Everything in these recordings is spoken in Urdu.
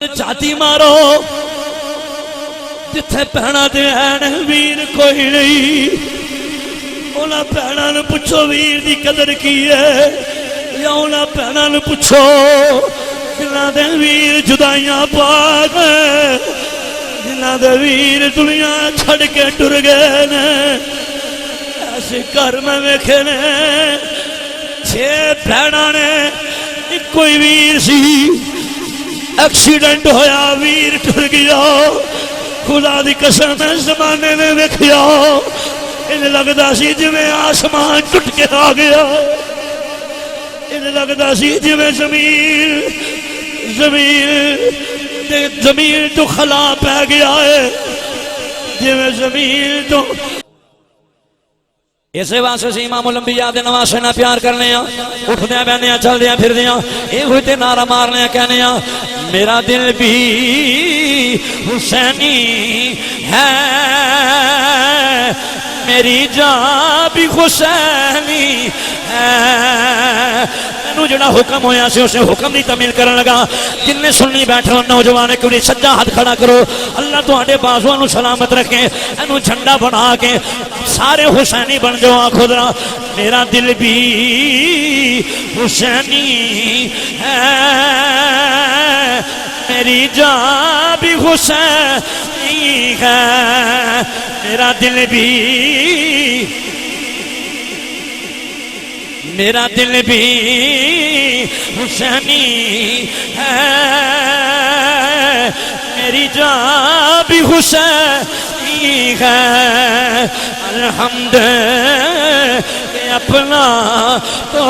چھاتی مارو جتھے پہنا دے این ویر کوئی نہیں اونا پہنا نو پچھو ویر دی قدر کی ہے یا اونا پہنا نو پچھو جنہ دے ویر جدائیاں پاک جنہ دے ویر دنیا چھڑ کے ٹر گئے نے ایسے گھر میں ویکھے نے چھے پہنا نے کوئی ویر سی ایکسیڈنٹ ہویا ویر ٹر گیا خدا دی قسم میں زمانے میں ویکھیا ان لگدا سی جویں آسمان ٹوٹ کے آ گیا ان لگدا سی جویں زمین تو خلا پہ گیا ہے جویں زمین تو اسے واسطے سے امام الانبیاء دے نواسے نہ پیار کرنے ہیں اٹھ دیاں بہنے ہیں چل دیاں پھر دیاں اے ہوئی تے نعرہ مارنے ہیں کہنے ہیں میرا دل بھی حسینی ہے میری جان بھی حسینی ہے نو جڑا حکم ہویا سے اسے حکم نہیں تعمیل کرنے لگا جن نے سننی بیٹھے ہو نوجوانے کو نہیں سجا ہاتھ کھڑا کرو اللہ تو آٹے بازوانو سلامت رکھیں انو جھنڈا بنا کے سارے حسینی بن جاؤ خدا میرا دل بھی حسینی ہے میری جان بھی حسینی ہے میرا دل بھی حسینی ہے میری جان بھی حسینی ہے الحمد کہ اپنا تو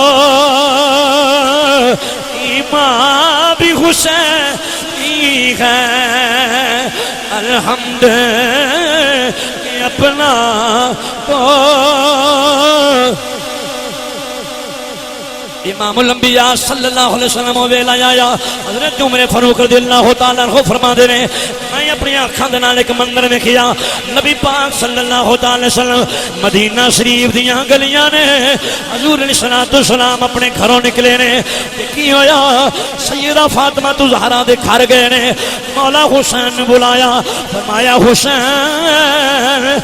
ایمان بھی حسینی ہے الحمد کہ اپنا تو امام الانبیاء صلی اللہ علیہ وسلم ویلا آیا حضرت عمر فاروق رضی اللہ تعالیٰ عنہ فرما دے رہے میں اپنی آنکھاں دے نال ایک منظر میں کیا نبی پاک صلی اللہ تعالیٰ وسلم مدینہ شریف دیاں گلیاں نے حضور علیہ السلام اپنے گھروں نکلے نے کی ہویا سیدہ فاطمہ زہرا دے گھر گئے نے مولا حسین نے بلایا فرمایا حسین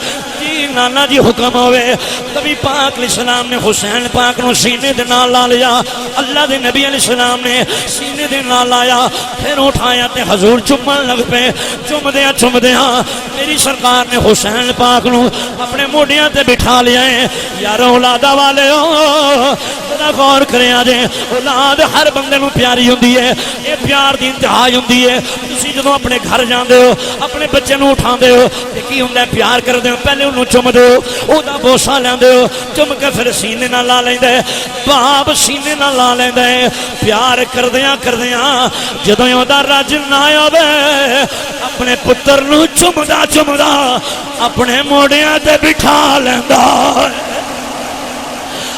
نانا جی حکم ہوئے نبی پاک علیہ السلام نے حسین پاک نو سینے دے نال لا لیا اللہ دے نبی علیہ السلام نے سینے دے نال لایا پھر اٹھایا تے حضور چمن لگ پہ چم دیاں میری سرکار نے حسین پاک نو اپنے موڈیاں تے بٹھا لیا ہے یار اولادہ والے ہو ذرا غور کریں آجیں اولاد ہر بندے نو پیاری ہوندی ہے یہ پیار دی انتہائی ہوندی ہے تسی جدوں اپنے گھر جاندے ہو اپنے بچے نو اٹھاندے ہو تے کی ہوندا ہے پیار کردے ہو پہلے انہوں چم دے ہو او دا بوسا لیندے ہو چم کے پھر سینے نہ لا لیندے باپ سینے نہ لا لیندے پیار کردیاں جدوں او دا رج نہ ہوے اپنے پتر نو چمدا اپنے موڑیاں تے بٹھا لیندا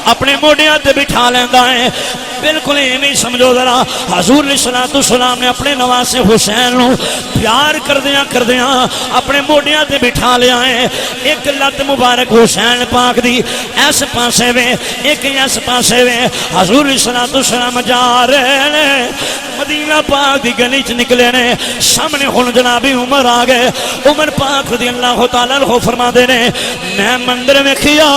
اپنے موڑیاں تے بٹھا لیندا ہے بالکل یہ نہیں سمجھو ذرا حضور علیہ السلام نے اپنے نواسے حسین نو پیار کردیاں اپنے موڈیاں تے بٹھا لیا ہے ایک لت مبارک حسین پاک دی ایس پاسے میں ایک ایس پاسے میں حضور علیہ السلام جا رہے ہیں مدینہ پاک دی گلی چ نکلے نے سامنے ہن جناب عمر آ گئے عمر پاک رضی اللہ تعالیٰ عنہ فرما دے نے میں مندر میں کھیا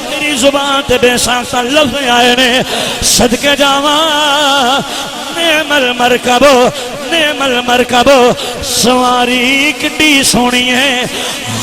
میری زبان تے بے ساختہ لفظ آئے نے صدقے جاواں نعم المرکب سواری کڈی سونی ہے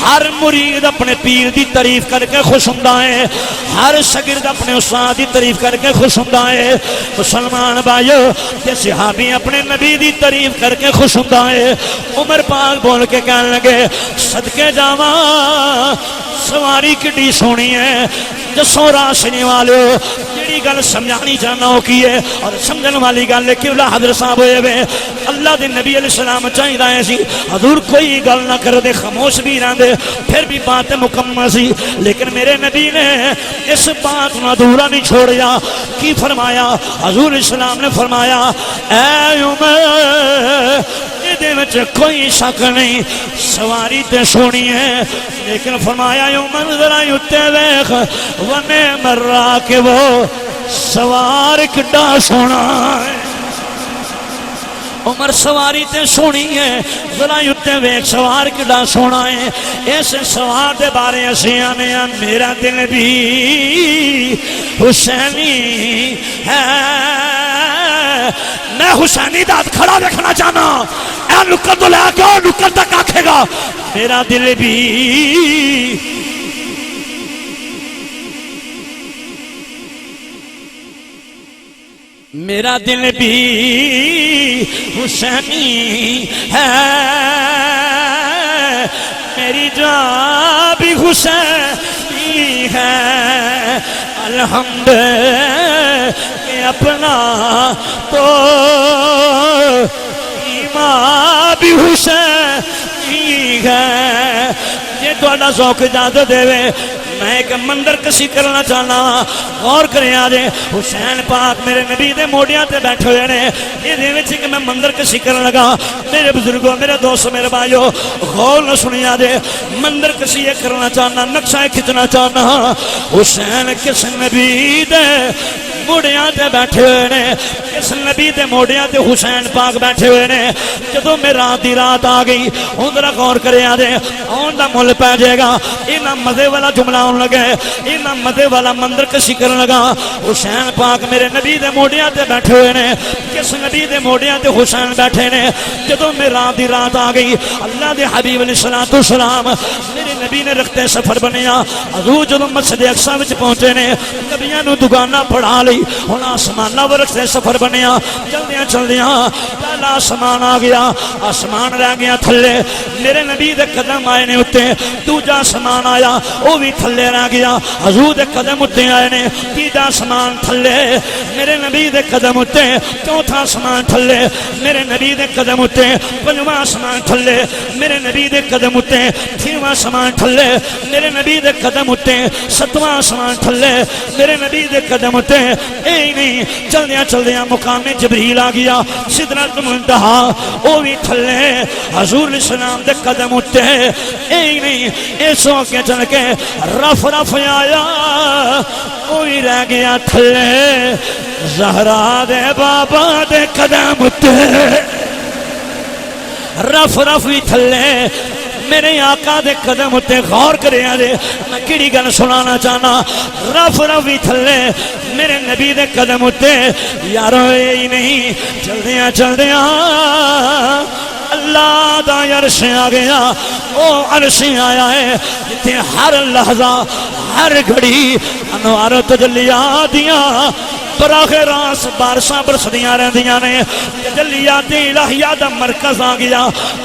ہر مرید اپنے پیر دی تعریف کر کے خوش ہوندا ہے ہر شاگرد اپنے استاد دی تعریف کر کے خوش ہوندا ہے مسلمان بھائیو تے صحابی اپنے نبی دی تعریف کر کے خوش ہوندا ہے عمر پاک بول کے کہنے لگے صدقے جاواں سواری کڈی سونی ہے جسوں راشنی والے جیڑی گل سمجھانی چاہنا ہو کی ہے اور سمجھن والی گل ہے کہ اللہ حضرت صاحب ہوئے ہوئے اللہ دے نبی علیہ السلام چاہی رہے سی حضور کوئی گل نہ کر دے خاموش بھی رہ دے پھر بھی بات مکمل سی لیکن میرے نبی نے اس بات نہ ادھورا نہیں چھوڑیا کی فرمایا حضور علیہ السلام نے فرمایا اے عمر دے وچ کوئی شک نہیں سواری تے سونی ہے لیکن فرمایا عمر ذرا اتے ویکھ ونعم الراکب سوار کڈا سونا ہے عمر سواری تے سونی ہے ذرا یوتے ویک سوار کڈا سونا ہے اس سوار دے بارے اسی آنے میرا دل بھی حسینی ہے میں حسینی داد کھڑا دیکھنا چاہنا اے نکر تو لے کے نکر تک آکھے گا میرا دل بھی میرا دل بھی حسینی ہے میری جان بھی حسینی ہے الحمد کہ اپنا تو ایمان بھی حسینی ہے یہ تو اڈا ذوق اجازت دے میں ایک مندر کسی کرنا چاہنا غور کریں آجے حسین پاک میرے نبی دے موڑیاں تے بیٹھے ہوئے نے یہ دے وچ کہ میں مندر کسی کرنا لگا میرے بزرگوں میرے دوستوں میرے بھائیوں غور نہ سنی آجے مندر کسی یہ کرنا چاہنا نقشہ کھچنا چاہنا حسین کس نبی دے موڑیاں تے بیٹھے ہوئے نے کس نبی دے موڑیاں تے حسین پاک بیٹھے ہوئے نے جدوں میں رات دی رات آ گئی ہوں ذرا غور کریں آجے ہوں دا مل پہ جائے گا انہاں مزے والا جملہ لگے انہاں مدے والا مندر کسی کرنے لگا حسین پاک میرے نبی دے موڑیاں تے بیٹھے ہوئے نے کس نبی دے موڑیاں تے حسین بیٹھے نے جدوں میں رات دی رات آ گئی اللہ دے حبیب علیہ السلام میرے نبی نے رکھتے سفر بنیا حضور جدوں مسجد اقصی وچ پہنچے نے نبیاں نو دکاناں پڑھا لئی ہن آسماناں ور رکھتے سفر بنیا چلدیاں چلدیاں پہلا آسمان آ گیا آسمان رہ گیا تھلے میرے نبی دے قدم آئے نے اوتے دوجا آسمان آیا وہ بھی تھلے رہ گیا حضور دے قدم اتے آئے نے تیجا آسمان تھلے میرے نبی دے قدم اتے چوتھا آسمان تھلے میرے نبی دے قدم اتے پنجواں آسمان تھلے میرے نبی دے قدم اتے چھواں آسمان تھلے میرے نبی دے قدم اتے ستواں آسمان تھلے میرے نبی دے قدم اتے اے نہیں چلدیاں چلدیاں مقام جبریل آ گیا سدرۃ المنتہا وہ بھی تھلے حضور علیہ السلام دے قدم اتے اے نہیں اے سو کے چل کے رف رف آیا کوئی رہ گیا تھلے زہرا دے بابا دے قدم تے رف رف ہی تھلے میرے آقا دے قدم تے غور کرے آجے میں کیڑی گل سنانا چاہنا رف رف ہی تھلے میرے نبی دے قدم تے یارو ہی نہیں چلدیاں چلدیاں اللہ دا عرش آ گیا او عرش آیا ہے جتے ہر لحظہ ہر گھڑی انوار تجلیات دیاں براہ راس بارشاں برسدیاں رہندیاں نے تجلیات الہیہ دا مرکز آ گیا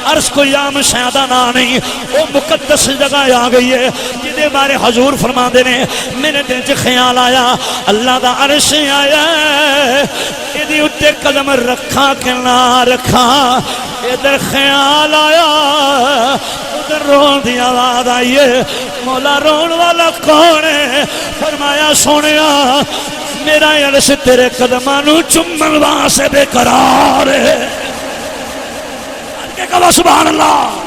عرش کوئی عام شہدہ نہ نہیں وہ مقدس جگہ آ گئی ہے جدے بارے حضور فرما دے نے میرے دل چ خیال آیا اللہ دا عرش آیا ایدی اتے قدم رکھا کہ نہ رکھا ادھر خیال آیا ادھر رون دی آواز آئیے مولا رون والا کون ہے فرمایا سونیا میرا عرش تیرے قدمانو چمن واسے بے قرار ہے کہ کہا سبحان اللہ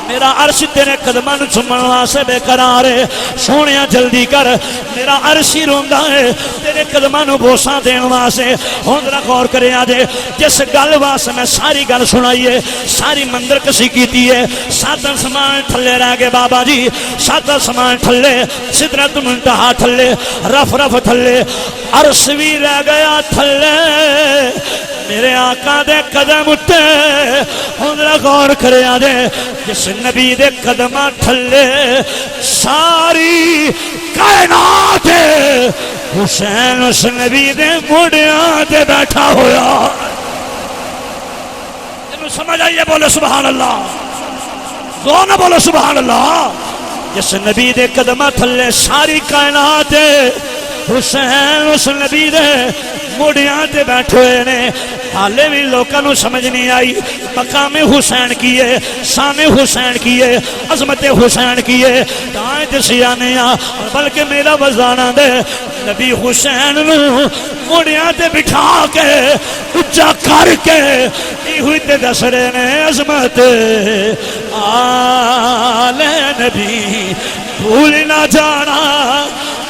میرا عرش تیرے قدمان چمن واسے بے قرار ہے سونیا جلدی کر میرا عرش ہی روندا ہے تیرے قدمان بوساں دین واسے ہن ذرا غور کرے آجے جس گل واسے میں ساری گل سنائیے ساری مندر کسی کیتی ہے سات آسمان تھلے رہ گئے بابا جی سات آسمان تھلے سدرۃ المنتہا تھلے رف رف تھلے عرش بھی رہ گیا تھلے میرے آقا دے قدم اٹھے ہن ذرا غور کرے آجے جس نبی دے قدمہ تھلے ساری کائنات حسین اس نبی دے موڑیاں دے بیٹھا ہویا جنہوں سمجھ آئیے بولے سبحان اللہ زور نہ بولے سبحان اللہ جس نبی دے قدمہ تھلے ساری کائنات حسین اس نبی دے موڑیاں تے بیٹھے ہوئے نے حالے بھی لوکاں نو سمجھ نہیں آئی مقام حسین کیے شان حسین کیے عظمت حسین کیے دائیں دسیا نہیں بلکہ میرا وزانہ دے نبی حسین نو موڑیاں تے بٹھا کے اچھا کر کے ہوئی تے دس رہے نے عظمت آل نبی بھول نہ جانا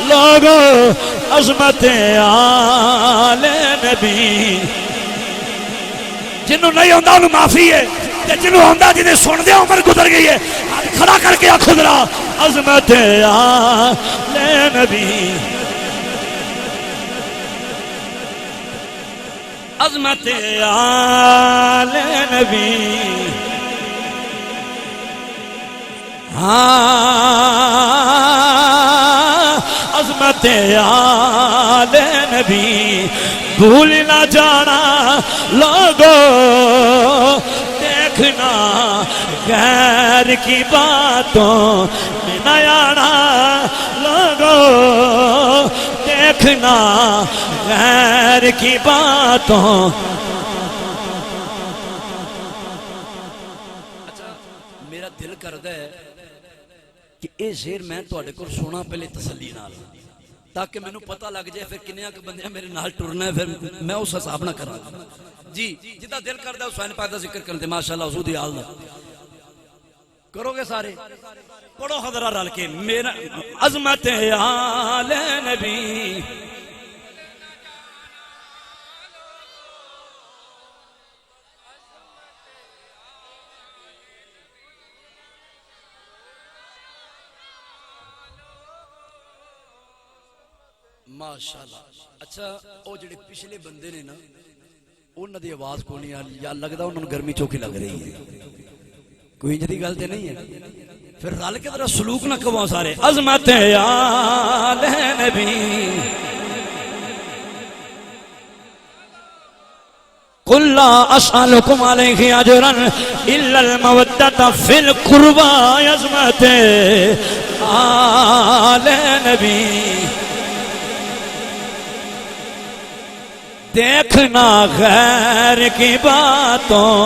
لوگوں عظمت آل نبی جنہوں نہیں آتا انہوں معافی ہے، جنہوں آتا جنہیں سن دیا عمر گزر گئی ہے، کھڑا کر کے آخو ذرا عظمت آل نبی، عظمت آل نبی، عظمت آل نبی بھول نہ جانا لوگو، دیکھنا غیر کی باتوں میں نہ آنا لوگو، دیکھنا غیر کی باتوں۔ اچھا میرا دل کردا ہے کہ اے شعر میں تواڈے کول سنا پہلے تسلی نال، تاکہ مینوں پتہ لگ جائے پھر کنیاں کہ بندے میرے نال ٹرنا ہے، پھر میں اس حساب نہ کراں۔ جی جدا دل کردا ہے حسین پاک دا ذکر کرن تے ماشاءاللہ حضور دی آل دا کرو گے سارے، پڑھو حضرہ رل کے میرا عظمت آل نبی، ماشاءاللہ۔ اچھا او جڑے پچھلے بندے نے نا انہاں دی آواز کو نہیں آئی، یا لگدا انہاں نوں گرمی چوکھی لگ رہی ہے، کوئی انج دی گل تے نہیں ہے، پھر رل کے ذرا سلوک نہ کھواؤ سارے، عظمت آل نبی، قل لا اسألكم عليه اجرا الا المودة في القربى، عظمت آل نبی، دیکھنا غیر کی باتوں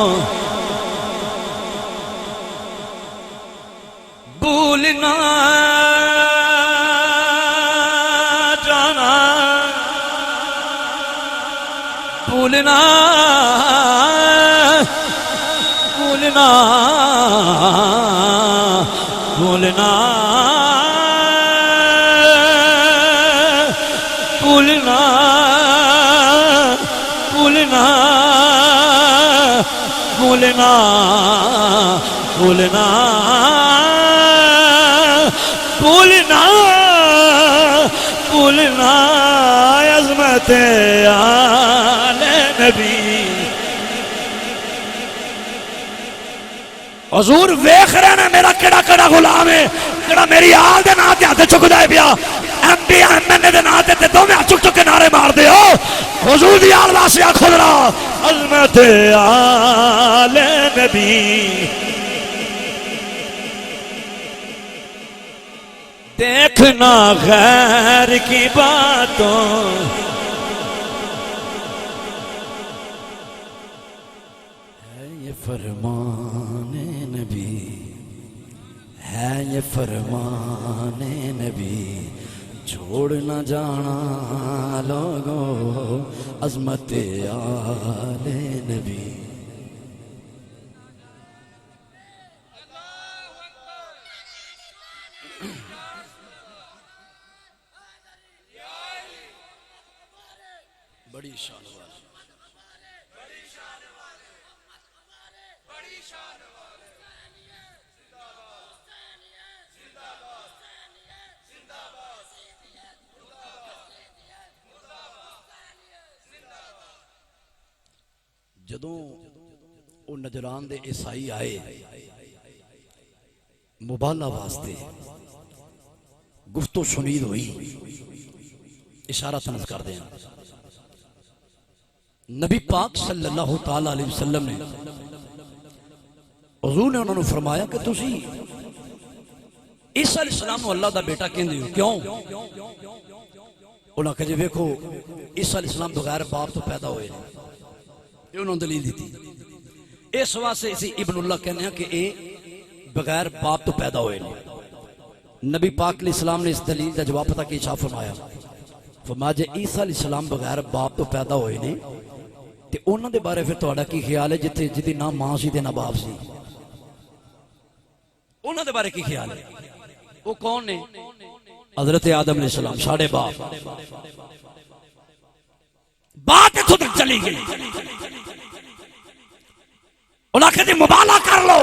بھولنا جانا، بھولنا بھولنا بھولنا بھولنا بھولنا بھولنا بھولنا بھولنا عظمت آل نبی۔ حضور ویکھ رہے نا میرا کیڑا کیڑا غلام ہے جڑا میری آل دے نام تے ہاتھ چکدا ہے پیا، ایم پی ایم این اے دے نام تے دوویں ہاتھ چک چک کے نعرے مار دے ہو، حضور دی آل واسطے آکھو ذرا عظمت آل نبی، دیکھنا غیر کی باتوں ہے یہ فرمان نبی، ہے یہ فرمان نبی، چھوڑ نہ جانا لوگوں عظمت آل نبی۔ بڑی شان والی، جدوں وہ نجران دے عیسائی آئے مبالغہ واسطے، گفتو شنید ہوئی، اشارہ تنز کر دیں، نبی پاک صلی اللہ تعالیٰ علیہ وسلم نے حضور نے انہوں نے فرمایا کہ تسی عیسیٰ علیہ السلام اللہ دا بیٹا کہندے ہو، کیوں؟ انہوں نے کہا جی ویکھو عیسیٰ علیہ السلام بغیر باپ تو پیدا ہوئے، یہ انہوں نے دلیل دی تھی، اس واسطے اسی ابن اللہ کہنے ہیں کہ اے بغیر باپ تو پیدا ہوئے نہیں۔ نبی پاک علیہ السلام نے اس دلیل کا جواب پتا کہ اشارہ فرمایا، فرمایا جے عیسیٰ علیہ السلام بغیر باپ تو پیدا ہوئے نہیں تے انہوں دے بارے پھر تہاڈا کی خیال ہے جتھے جدی نہ ماں سی تے نہ باپ سی، انہوں دے بارے کی خیال ہے؟ وہ کون نے؟ حضرت آدم علیہ السلام، ساڑھے باپ۔ بات اتھوں تک چلی گئی، انہاں کہ مبالغہ کر لو.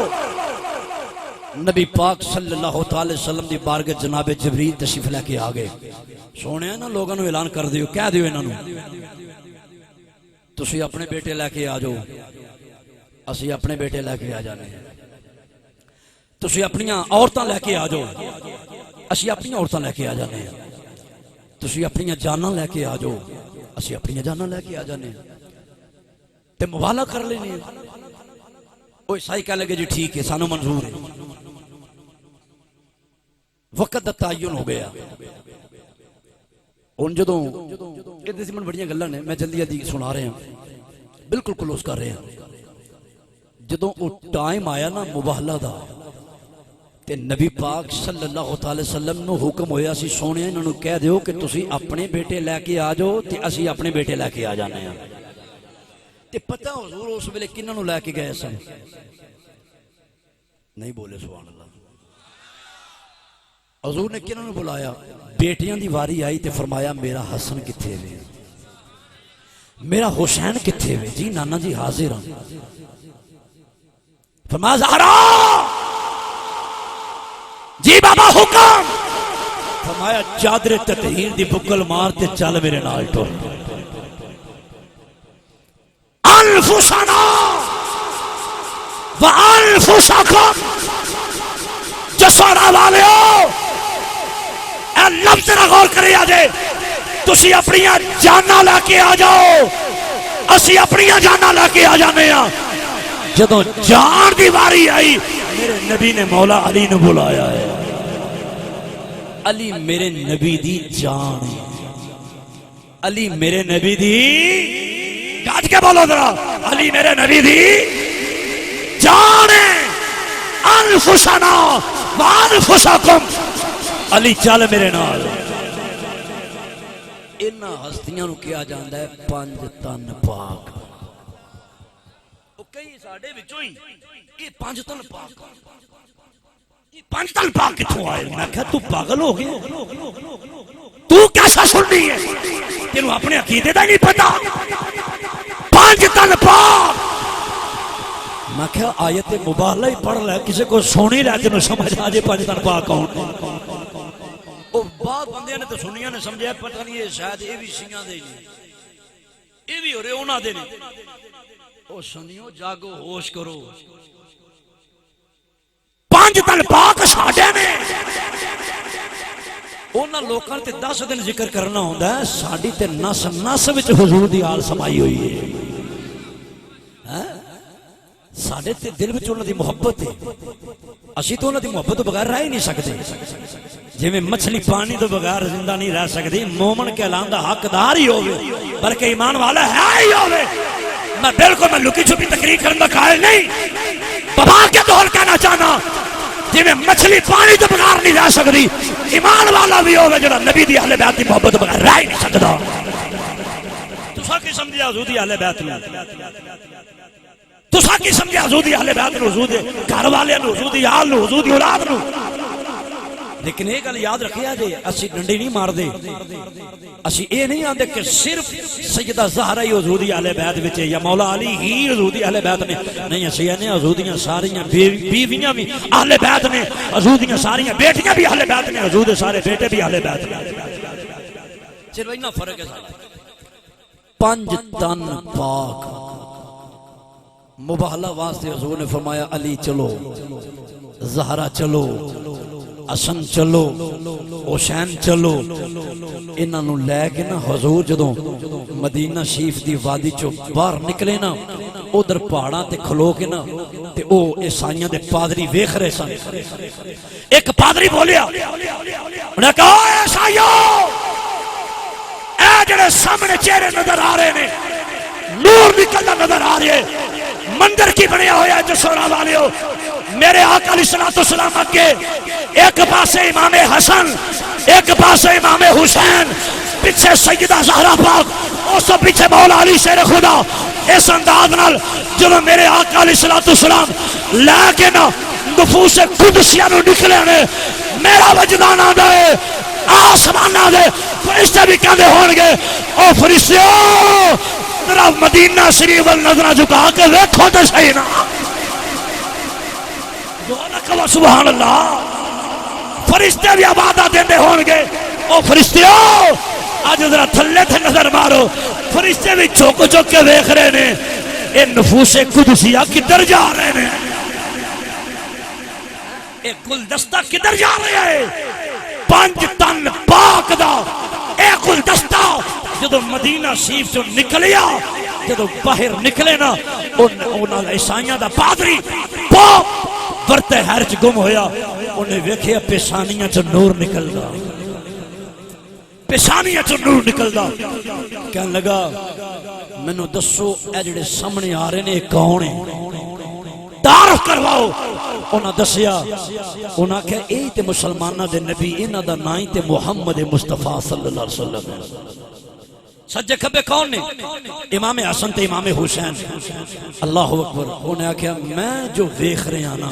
نبی پاک صلی اللہ تعالی وسلم دی بارگاہ جناب جبریل تشریف لے کے آ گئے. سونے نا لوگوں نو اعلان کر دیو, کہہ دیو انہاں نو تسی اپنے بیٹے لے کے آ جاؤ, اسی اپنے بیٹے لے کے آ جانے. تسی اپنی عورتاں لے کے آ جاؤ, اسی اپنی عورتاں لے کے آ جانے. تسی اپنی جاناں لے کے آ جاؤ, اسی اپنی جاناں لے کے آ جانے. تے مبالغہ کر لینے. وہ عیسائی کہہ لگے جی ٹھیک ہے سانو منظور ہے. وقت دا تعین ہو گیا. ہن جدوں یہ سمن بڑیاں گلاں نے, میں جلدی جلدی سنا رہے ہیں, بالکل کلوز کر رہے ہیں. جدوں وہ ٹائم آیا نا مباہلہ دا, تے نبی پاک صلی اللہ تعالی وسلم نو حکم ہویا سی سونے انہاں نو کہہ دیو کہ تسی اپنے بیٹے لے کے آ جاؤ تے اسی اپنے بیٹے لے کے آ جانے ہیں. تے پتہ حضور اس ویلے کنہاں نو لے کے گئے سن؟ نہیں بولے سبحان اللہ. حضور نے کنہاں نو بلایا؟ بیٹیاں دی واری آئی تے فرمایا میرا حسن کتھے وے, میرا حسین کتھے وے؟ جی نانا جی حاضر ہاں. فرمایا زہرا, جی بابا حکم. فرمایا چادر تطہیر دی بکل مار تے چل میرے نال ٹر. انفسنا وانفسکم, جسارا والیو اے لفظ نہ غور کرے آجے. تسی اپنی جانا لے کے آ جاؤ, اسی اپنی جانا لے کے آ جانے ہیں. جدوں جان دی واری آئی میرے نبی نے مولا علی نے بلایا ہے. علی میرے نبی دی جان ہے, علی میرے نبی دی, گاج کے بولو ذرا, علی میرے نبی دی جان ہے. انفسنا وانفسکم, علی چل میرے نال. انہاں ہستیاں نو کیا جاندا ہے پنج تن پاک. او کئی ساڈے وچوں ہی یہ پنج تن پاک, یہ پنج تن پاک کتھوں آئے؟ میں کہا تو پاگل ہو گیا, تو کیسا سننی ہے؟ تینوں اپنے عقیدے دا نہیں پتا. پنج تن پاک. میں کہا آیت مباہلہ ہی پڑھ لے, کسی کو سونی لے تینوں سمجھ آ جائے پنج تن پاک کون. او بعد بندیاں نے تو سنیاں نے سمجھا پتہ نہیں یہ شاید یہ بھی سیاں دے نہیں, یہ بھی ہو رہے انہاں دے نہیں. او سنیو جاگو ہوش کرو, پانچ تن پاک ساڈے نے. انہاں لوکاں تے 10 دن ذکر کرنا ہوندا ہے, ساڈی تے نس نس وچ حضور دی آل سمائی ہوئی ہے. ساڈے تے دل وچ انہاں دی محبت ہے, اسی تو انہاں دی محبت تو بغیر رہ ہی نہیں سکتے. جی میں مچھلی پانی تو بغیر زندہ نہیں رہ سکتی. مومن کے اعلان دا حقدار ہی ہوگے, بلکہ ایمان والا ہے ہی ہوگے. میں بالکل میں لکی چھپی تقریر کرنے کا قائل نہیں, بابا کے دور کہنا چاہنا جی میں مچھلی پانی تو بغیر نہیں رہ سکتی, ایمان والا بھی ہوگا جو نبی دی اہل بیت دی محبت تو بغیر رہ ہی نہیں سکتا. تسا کی سمجھے حضور دی اہل بیت میں؟ تسا کی سمجھے حضور دی اہل بیت نو, حضور دے گھر والے نو, حضور دی آل نو, حضور دی اولاد نو؟ لیکن ایک گل یاد رکھیا جے, اسی ڈنڈی نہیں مار دے, اسی اے نہیں آندے کہ صرف سیدہ زہرا ہی حضور دی اہل بیت وچ یا مولا علی ہی حضور دی اہل بیت نے. نہیں, اسی نے حضور دیاں ساریاں بیویاں بھی اہل بیت نے, حضور دیاں ساریاں بیٹیاں بھی اہل بیت نے, حضور دے سارے بیٹے بھی اہل بیت نے. صرف اتنا فرق ہے سارا. پنج تن پاک مباہلہ واسطے حضور نے فرمایا علی چلو, زہرا چلو, حسن چلو, حسین چلو. انہاں نو لے کے نا حضور جدوں مدینہ شریف دی وادی چوں باہر نکلے نا, ادھر پہاڑاں تے کھلو کے نا تے او عیسائیاں دے پادری ویکھ رہے سن. ایک پادری بولیا, انہاں نے کہا اے عیسائیو, اے جڑے سامنے چہرے نظر آ رہے نے, نور نکلتا نظر آ رہے, مندر کی بنیا ہوا ہے جسورا والیو. میرے آقا علیہ السلام کے ایک پاسے امام حسن, ایک پاسے امام حسین, پیچھے سیدہ زہرا پاک, اس تو پیچھے مولا علی شیر خدا. اس انداز نال جب میرے آقا علیہ السلام لے کے نا نفوس قدسیہ نو نکلے نے, میرا وجدان آندا ہے آسمان آدھے فرشتے بھی کہندے ہون گے, او فرشتیو ذرا مدینہ شریف نظرہ جھکا کے ویکھو تے صحیح نا. سبحان اللہ. فرشتے بھی عبادت دیندے ہون گے. او فرشتیو اج ذرا تھلے تے نظر مارو. فرشتے بھی چوک چوک کے دیکھ رہے نے اے نفوس قدسیہ کدھر جا رہے نے, اے گلدستہ کدھر جا رہے ہے. 5 تن پاک دا اے گلدستہ جدو مدینہ شریف چوں نکلیا, جدو باہر نکلے نا انہاں عیسائیاں دا پادری پاپ ورتے ہر چ گم ہویا. انہیں ویکھیا پیشانیاں چ نور نکلدا, پیشانیاں چ نور نکلدا. کہن لگا مینوں دسو اے جڑے سامنے آ رہے نے کون ہیں, تعارف کرواؤ. انہاں دسیا, انہاں کہ اے تے مسلماناں دے نبی, انہاں دا نام تے محمد مصطفیٰ صلی اللہ علیہ وسلم. سجے کھبے کون نے؟ امام حسن تے امام حسین. اللہ اکبر. انہیں آکھیا میں جو ویکھ رہا نا,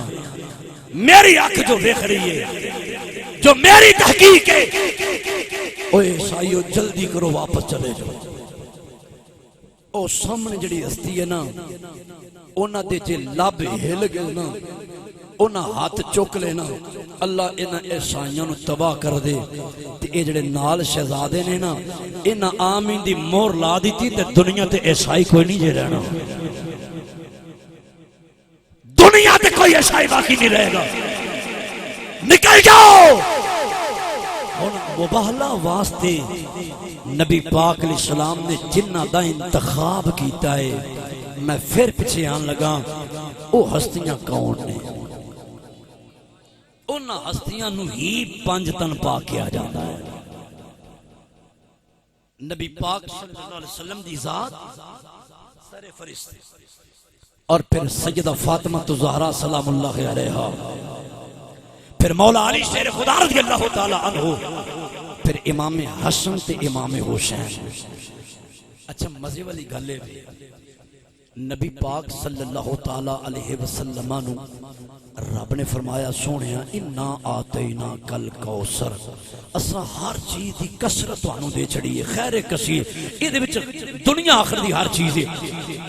میری آنکھ جو ویکھ رہی ہے, جو میری تحقیق ہے, اوے عیسائیو جلدی کرو واپس چلے جاؤ. او سامنے جڑی ہستی ہے نا, انہاں دے جے لب ہل گئے نا, انہاں ہاتھ چک لینا, اللہ انہاں عیسائیاں نو تباہ کر دے. تے اے جڑے نال شہزادے نے نا, انہاں آمین دی مور لا دیتی تے دنیا تے عیسائی کوئی نہیں جے رہنا. دنیا تے کوئی عیسائی باقی نہیں رہے گا. نکل جاؤ. ہن مباہلہ واسطے نبی پاک علیہ السلام نے جنہ دا انتخاب کیتا ہے, میں پھر پیچھے آن لگا او ہستیاں کون نے. انہاں ہستیاں نو ہی 5 تن پاک کیا جاتا ہے. نبی پاک صلی اللہ علیہ وسلم دی ذات, سر فرشتے, اور پھر سیدہ فاطمہ الزہرا سلام اللہ علیہا, پھر مولا علی شیر خدا رضی اللہ تعالی عنہ, پھر امام حسن تے امام حسین. اچھا مزے والی گل ہے, نبی پاک صلی اللہ تعالی علیہ وسلم نو رب نے فرمایا سونیا انا آتینا کل کوثر, اساں ہر چیز دی کثرت تانوں دے چھڑی ہے, خیر کثیر, اے دے وچ دنیا آخر دی ہر چیز ہے.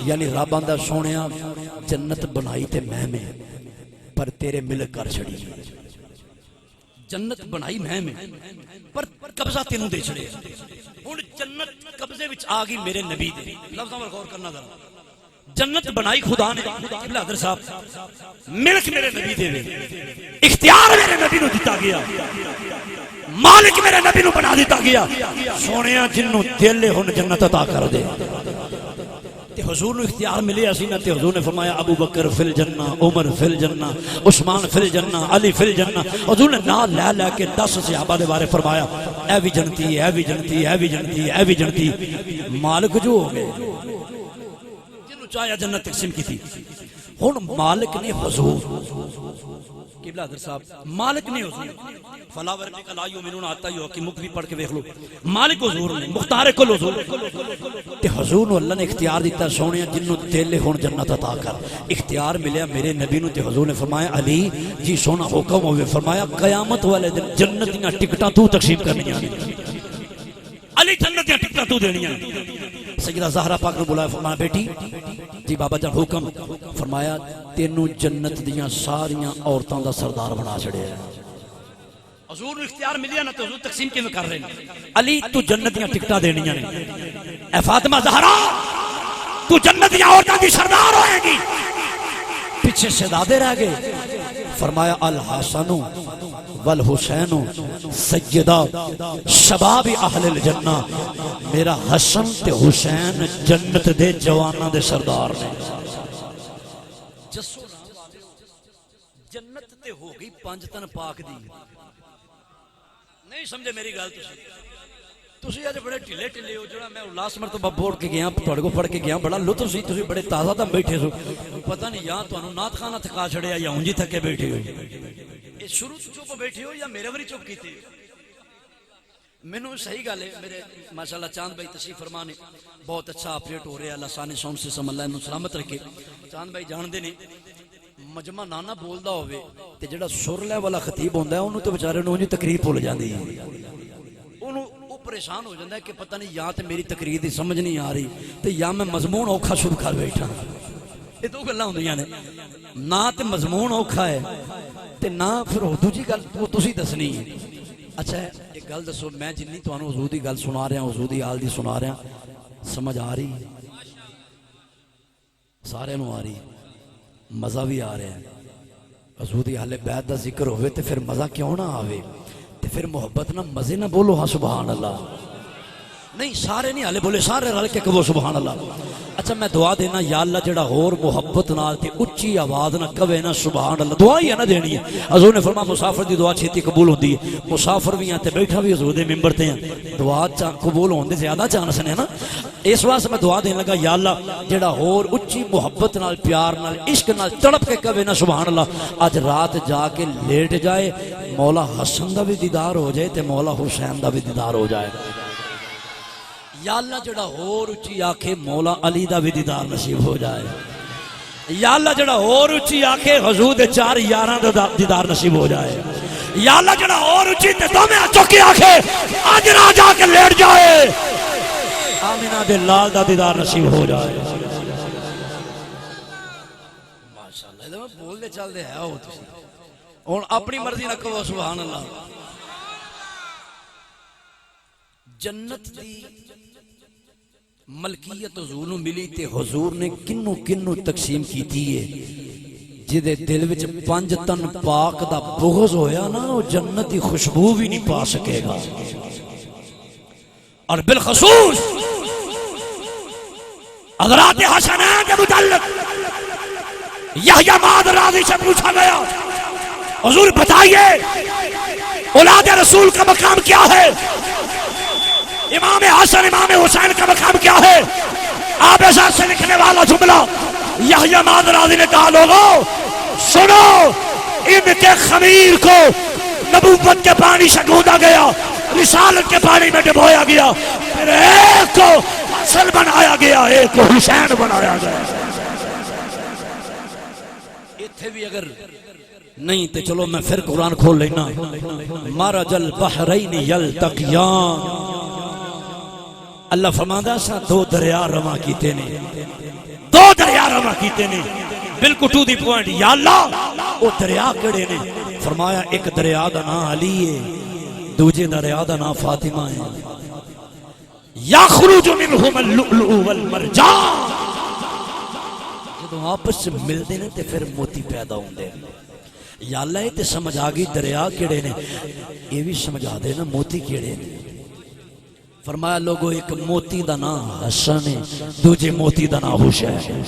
یعنی رب آندا سونیا جنت بنائی تے میں پر تیرے ملک کر چھڑی. جنت بنائی میں پر قبضہ تینوں دے چھڑے. ہن جنت قبضے وچ آ گئی میرے نبی دے. لفظاں پر غور کرنا ذرا. جنت بنائی خدا نے, قبلہ حضرت صاحب, ملک میرے نبی دے وے, اختیار میرے نبی نو دیتا گیا, مالک میرے نبی نو بنا دیتا گیا. سونیا جنوں دل ہن جنت عطا کر دے. تے حضور نو اختیار ملے اسی نا, تے حضور نے فرمایا ابو بکر فی الجنہ, عمر فی الجنہ, عثمان فی الجنہ, علی فی الجنہ. حضور نے نام لے لے کے 10 صحابہ دے بارے فرمایا اے بھی جنتی, اے بھی جنتی, اے بھی جنتی, اے بھی جنتی. مالک جو ہو گئے چاہیا جنت تقسیم کی تھی. ہن مالک نے حضور, قبلہ حضرت صاحب, مالک نے حضور, فلا وربک لا یؤمنون حتی یحکموک بھی پڑھ کے دیکھ لو. مالک حضور نے, مختار کل حضور. تے حضور نو اللہ نے اختیار دیتا سونیا جنوں دل ہن جنت عطا کر. اختیار ملیا میرے نبی نو, تے حضور نے فرمایا علی جی سونا حکم ہوئے, فرمایا قیامت والے دن جنت دیاں ٹکٹاں تو تقسیم کرنیاں. علی جنت دیاں ٹکٹاں تو دینیاں. سیدہ زہرا پاک نے بلایا, فرمایا بیٹی جی بابا جان حکم. فرمایا تینوں جنت دیاں ساریاں عورتاں دا سردار بنا چھڑیا ہے. حضور نو اختیار ملیا نا, تو حضور تقسیم کیویں کر رہے ہیں. علی تو جنت دیاں ٹکٹاں دینیاں نے, اے فاطمہ زہرا تو جنت دیاں عورتاں دی سردار ہوئے گی. پیچھے شہزادے رہ گئے. فرمایا الحسن والحسین سیدہ شباب اہل الجنہ, میرا حسن تے حسین جنت دے جواناں دے سردار نے. جنت تے ہو گئی 5 تن پاک دی. نہیں سمجھے میری گل تسی اج بڑے ٹھلے ٹھلے ہو. جڑا میں لاس مرتبہ بول کے گیا, تہاڈے کو پڑھ کے گیا, بڑا لطف سی. تسی بڑے تازہ دم بیٹھے سو, پتہ نہیں یا تانوں نعت خانہ تھکا چھڑیا یا اونجی تھکے بیٹھے ہوئے. شروع چپ بیٹھے ہو یا میرے وری چپ کیتی. مینوں صحیح گل ہے. میرے ماشاءاللہ چاند بھائی تشریف فرما نے, بہت اچھا آپریٹ ہو رہا ہے. اللہ سانے ساؤنڈ سسٹم اللہ انہوں سلامت رکھے. چاند بھائی جان دے نے مجمع نانا بولدا ہوئے تے جڑا سر لے والا خطیب ہوندا ہے انہوں تے بیچارے نوں تقریر بھول جاندی ہے. انہوں پریشان ہو جاتا ہے کہ پتہ نہیں یا تے میری تقریر دی سمجھ نہیں آ رہی تے یا میں مضمون اوکھا شروع کر بیٹھا. یہ دو گلاں ہوندیاں نے نہ تے مضمون اوکھا ہے تے نہ پھر دوجی گل تسی دسنی ہے اچھا ایک گل دسو میں جنی تانوں حضور دی گل سنا رہا حضور دی حال دی سنا رہا سمجھ آ رہی سارے نو آ رہی مزہ بھی آ رہا ہے حضور دی حال بیعت دا ذکر ہوئے تے پھر مزہ کیوں نہ آوے تے پھر محبت نہ مزے نہ بولو ہاں سبحان اللہ نہیں سارے نہیں حالے بولے سارے رل کے کہو سبحان اللہ اچھا میں دعا دینا یا اللہ جڑا اور محبت نال تے اچھی آواز نہ کہے نا سبحان اللہ دعا ہی ہے نا دینی ہے حضور نے فرمایا مسافر دی دعا چھتی قبول ہوندی ہے مسافر بھی ہیں تے بیٹھا بھی حضور دے منبر تے ہیں دعا قبول ہوندے زیادہ چانس نے نا اس واسطے میں دعا دین لگا یا اللہ جڑا اور اچھی محبت نال پیار نال عشق نال تڑپ کے کہے نا سبحان اللہ اج رات جا کے لیٹ جائے مولا حسن دا بھی دیدار ہو جائے تے مولا حسین دا بھی دیدار ہو جائے یا اللہ جڑا اور اچھی آکھے مولا علی دا بھی دیدار نصیب ہو جائے یا اللہ جڑا اور اچھی آکھے حضور دے 4 یاراں دا دیدار نصیب ہو جائے یا اللہ جڑا اور اچھی تے تو میں چوکی آکھے آج نہ جا کے لیٹ جائے آمینہ دے لال دا دیدار نصیب ہو جائے ماشاءاللہ یہ میں بول دے چل دے ہے ہو تسی اور اپنی مرضی نہ کہو سبحان اللہ جنت دی ملکیت حضور نو ملی تے حضور نے کنو کنو تقسیم کی تھی ہے جدے دل وچ 5 تن پاک دا بغض ہویا نا وہ جنت دی خوشبو بھی نہیں پا سکے گا اور بالخصوص حضرات حسنین کے متعلق یحییٰ معاذ راضی سے پوچھا گیا حضور بتائیے اولاد رسول کا مقام کیا ہے امام حسن امام حسین کا مقام کیا ہے آپ ذات سے لکھنے والا جملہ یحییٰ معاذ راضی نے کہا لوگوں سنو ان کے خمیر کو نبوت کے پانی سے گوندا گیا رسالت کے پانی میں ڈبویا گیا پھر ایک کو حسن بنایا گیا ایک کو حسین بنایا گیا اتھے بھی اگر نہیں تے چلو میں پھر قرآن کھول لینا مرج البحرین یلتقیان اللہ فرماندہ سا 2 دریا رواں کیتے نے 2 دریا رواں کیتے نے بالکل ٹو دی پوائنٹ یا اللہ وہ دریا کڑے نے فرمایا ایک دریا دا نام علی ہے دوجے دریا دا نام فاطمہ ہے یخرج منہم اللؤلؤ والمرجان جدو آپس سے ملتے نے تے پھر موتی پیدا ہوندے یا اللہ یہ تے سمجھ آگئی دریا کیڑے نے یہ بھی سمجھ آدے نا موتی کیڑے نے فرمایا لوگو ایک موتی دا نام حسن ہے دوجے موتی دا نام حسین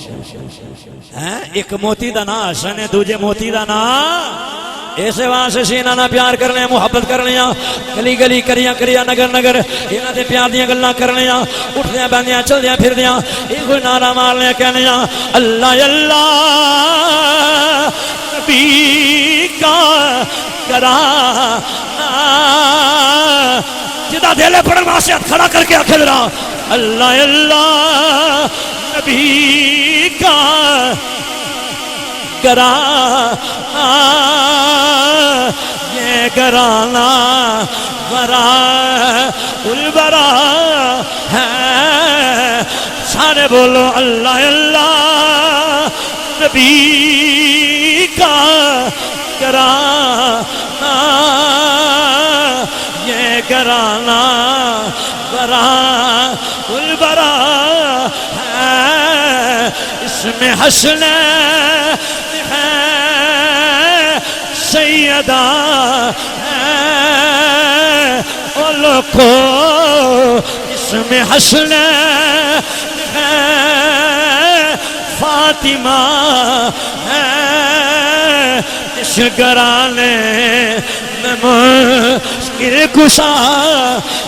ایک موتی دا نام حسن ہے دوجے موتی دا نام ایسے وہاں سے سینہ نہ پیار کرنے محبت کرنے گلی گلی کریاں کریاں نگر نگر انہاں دے پیار دیاں گلاں کرنے اٹھدیاں بندیاں چل دیاں پھر دیاں ایک کوئی نعرہ مارنے کہنے اللہ اللہ نبی کا کرا جدہ دلے پڑھن واسے ہاتھ کھڑا کر کے آکھے ذرا اللہ اللہ نبی کا کرا یہ گرانا برا البرا ہے سارے بولو اللہ اللہ نبی کا گرانا یہ گرانا برا البرا ہے اس میں حسن ہے سیدہ ہے او لوگو اس میں حسن ہے فاطمہ ہے اس گرانے میں مشکل کشا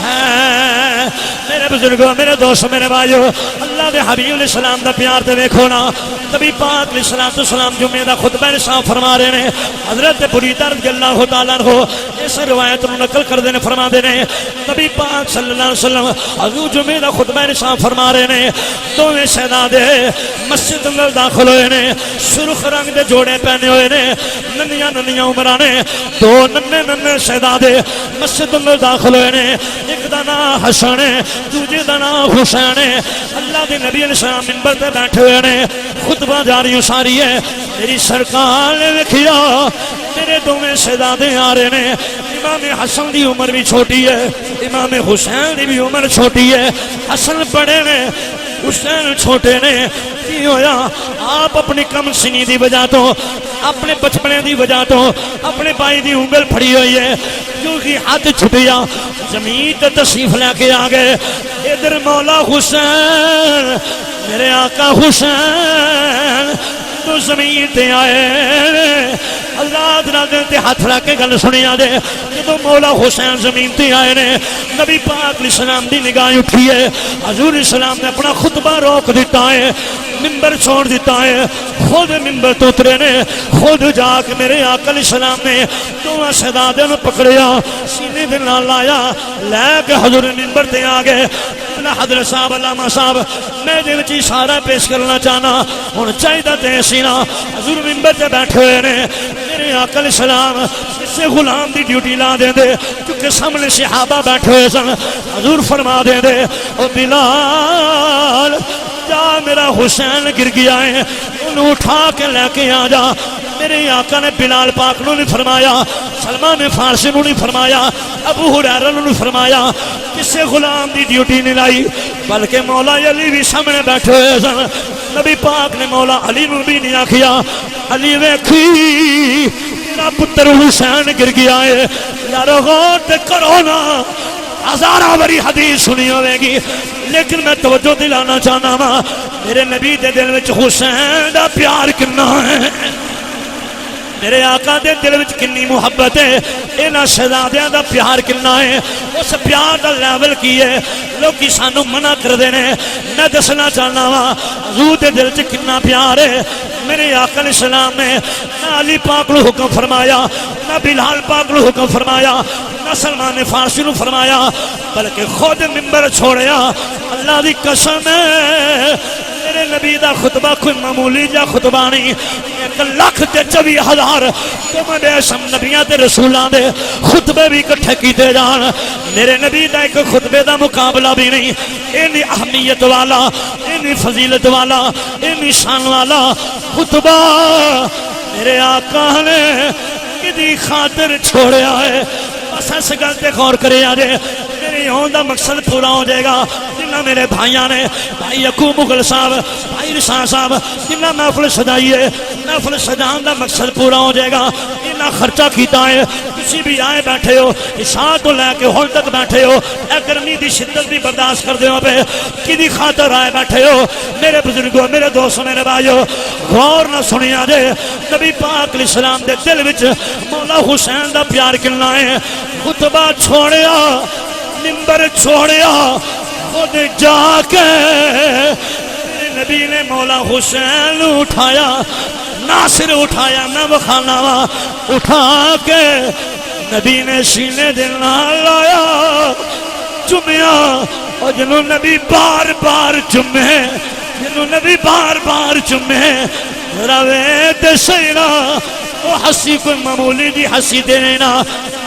ہے میرے بزرگوں میرے دوستوں میرے بھائیوں اللہ دے حبیب علیہ السلام دا پیار تے دیکھو نا نبی پاک علیہ السلام جمعے دا خطبہ رسالت فرما رہے ہیں حضرت بریدہ رضی اللہ تعالیٰ عنہ اس روایت نو نقل کر دینے فرما دینے نبی پاک صلی اللہ علیہ وسلم حضور جمعے دا خطبہ رسالت فرما رہے ہیں دوویں شہزادے مسجد اندر داخل ہوئے نے سرخ رنگ دے جوڑے پہنے ہوئے نے ننیاں ننیاں عمرہ نے دو ننے ننے شہزادے مسجد اندر داخل ہوئے نے ایک دا نام حسن ہے دوجے دا نام حسین ہے اللہ دے میرے نبی علیہ السلام منبر تے بیٹھے ہوئے نے خطبہ جاری ساری ہے میری سرکار نے ویکھیا میرے دوویں شہزادے آ رہے نے امام حسن دی عمر بھی چھوٹی ہے امام حسین دی بھی عمر چھوٹی ہے حسن بڑے نے حسین چھوٹے نے کی ہویا آپ اپنی کم سنی دی وجہ تو اپنے بچپنے دی وجہ تو اپنے بھائی دی انگل پھڑی ہوئی ہے کیونکہ ہاتھ چھٹیا زمین تے تشریف لے کے آ گئے ادھر مولا حسین میرے آقا حسین تو زمین تے آئے اللہ دل تے ہاتھ رکھ کے گل سنیا دے جدو مولا حسین زمین تے آئے نے نبی پاک علیہ السلام دی نگاہ اٹھی ہے حضور علیہ السلام نے اپنا خطبہ روک دیتا ہے منبر چھوڑ دیتا ہے خود منبر تو اترے نے خود جا کے میرے آقا علیہ السلام نے دونوں شہزادے نو پکڑیا سینے دے نال لایا لے کے حضور منبر تے آ گئے حضرت صاحب علامہ صاحب میں دے وچ اشارہ پیش کرنا چاہنا ہن چاہیدا تے سی نا حضور منبر تے بیٹھے ہوئے نے میرے آقا علیہ السلام اسے غلام دی ڈیوٹی لا دیں دے کیونکہ سامنے صحابہ بیٹھے ہوئے سن حضور فرما دیں دے او بلال جا میرا حسین گر گیا ہے انہوں اٹھا کے لے کے آ جا میرے آقا نے بلال پاک نو نہیں فرمایا سلمان فارسی نو نہیں فرمایا ابو ہریرہ نو نہیں فرمایا کسے غلام دی ڈیوٹی نہیں لائی بلکہ مولا علی بھی سامنے بیٹھے ہوئے سن نبی پاک نے مولا علی نو بھی نہیں آکھیا علی ویکھی میرا پتر حسین گر گیا ہے یارو غور تے کرو نا ہزارہ بری حدیث سنی ہوئے گی لیکن میں توجہ دلانا چاہنا وا میرے نبی دے دل وچ حسین دا پیار کنا ہے میرے آقا دے دل وچ کنی محبت ہے انہاں شہزادیاں دا پیار کنا ہے اس پیار دا لیول کی ہے لوگ سانو منع کر دینے میں دسنا چاہنا وا حضور دے دل وچ کنا پیار ہے میرے آقا علیہ السلام نے نہ علی پاک نو حکم فرمایا نہ بلال پاک نو حکم فرمایا نہ سلمان فارسی نو فرمایا بلکہ خود منبر چھوڑیا اللہ دی قسم ہے میرے نبی دا خطبہ کوئی معمولی جا خطبہ نہیں 1,24,000 تم بے شم نبیاں تے رسولاں دے خطبے بھی اکٹھے کیتے جان میرے نبی دا ایک خطبے دا مقابلہ بھی نہیں اینی اہمیت والا اینی فضیلت والا اینی شان والا خطبہ میرے آقا نے کدی خاطر چھوڑیا ہے بس اس گل تے غور کرے آجے میرے ہون دا مقصد پورا ہو جائے گا جنہ میرے بھائیاں نے بھائی یعقوب مغل صاحب بھائی رسان صاحب جنہ محفل سجائیے محفل سجان دا مقصد پورا ہو جائے گا جنہ خرچہ کیتا ہے کسی بھی آئے بیٹھے ہو عشاء تو لے کے ہول تک بیٹھے ہو اے گرمی دی شدت بھی برداشت کر دے ہو پہ کدی خاطر آئے بیٹھے ہو میرے بزرگوں میرے دوستوں میرے بھائیوں غور نہ سنی آجے نبی پاک علیہ السلام دے دل وچ مولا حسین دا پیار کلنا ہے خطبہ چھوڑیا منبر چھوڑیا خود جا کے نبی نے مولا حسین اٹھایا ناصر اٹھایا میں بخانا اٹھا کے نبی نے سینے دل نال لایا چمیا اور جنہوں نبی بار بار چمے جنہوں نبی بار بار چمے روے تے سینا وہ ہسی کوئی معمولی دی ہسی دینا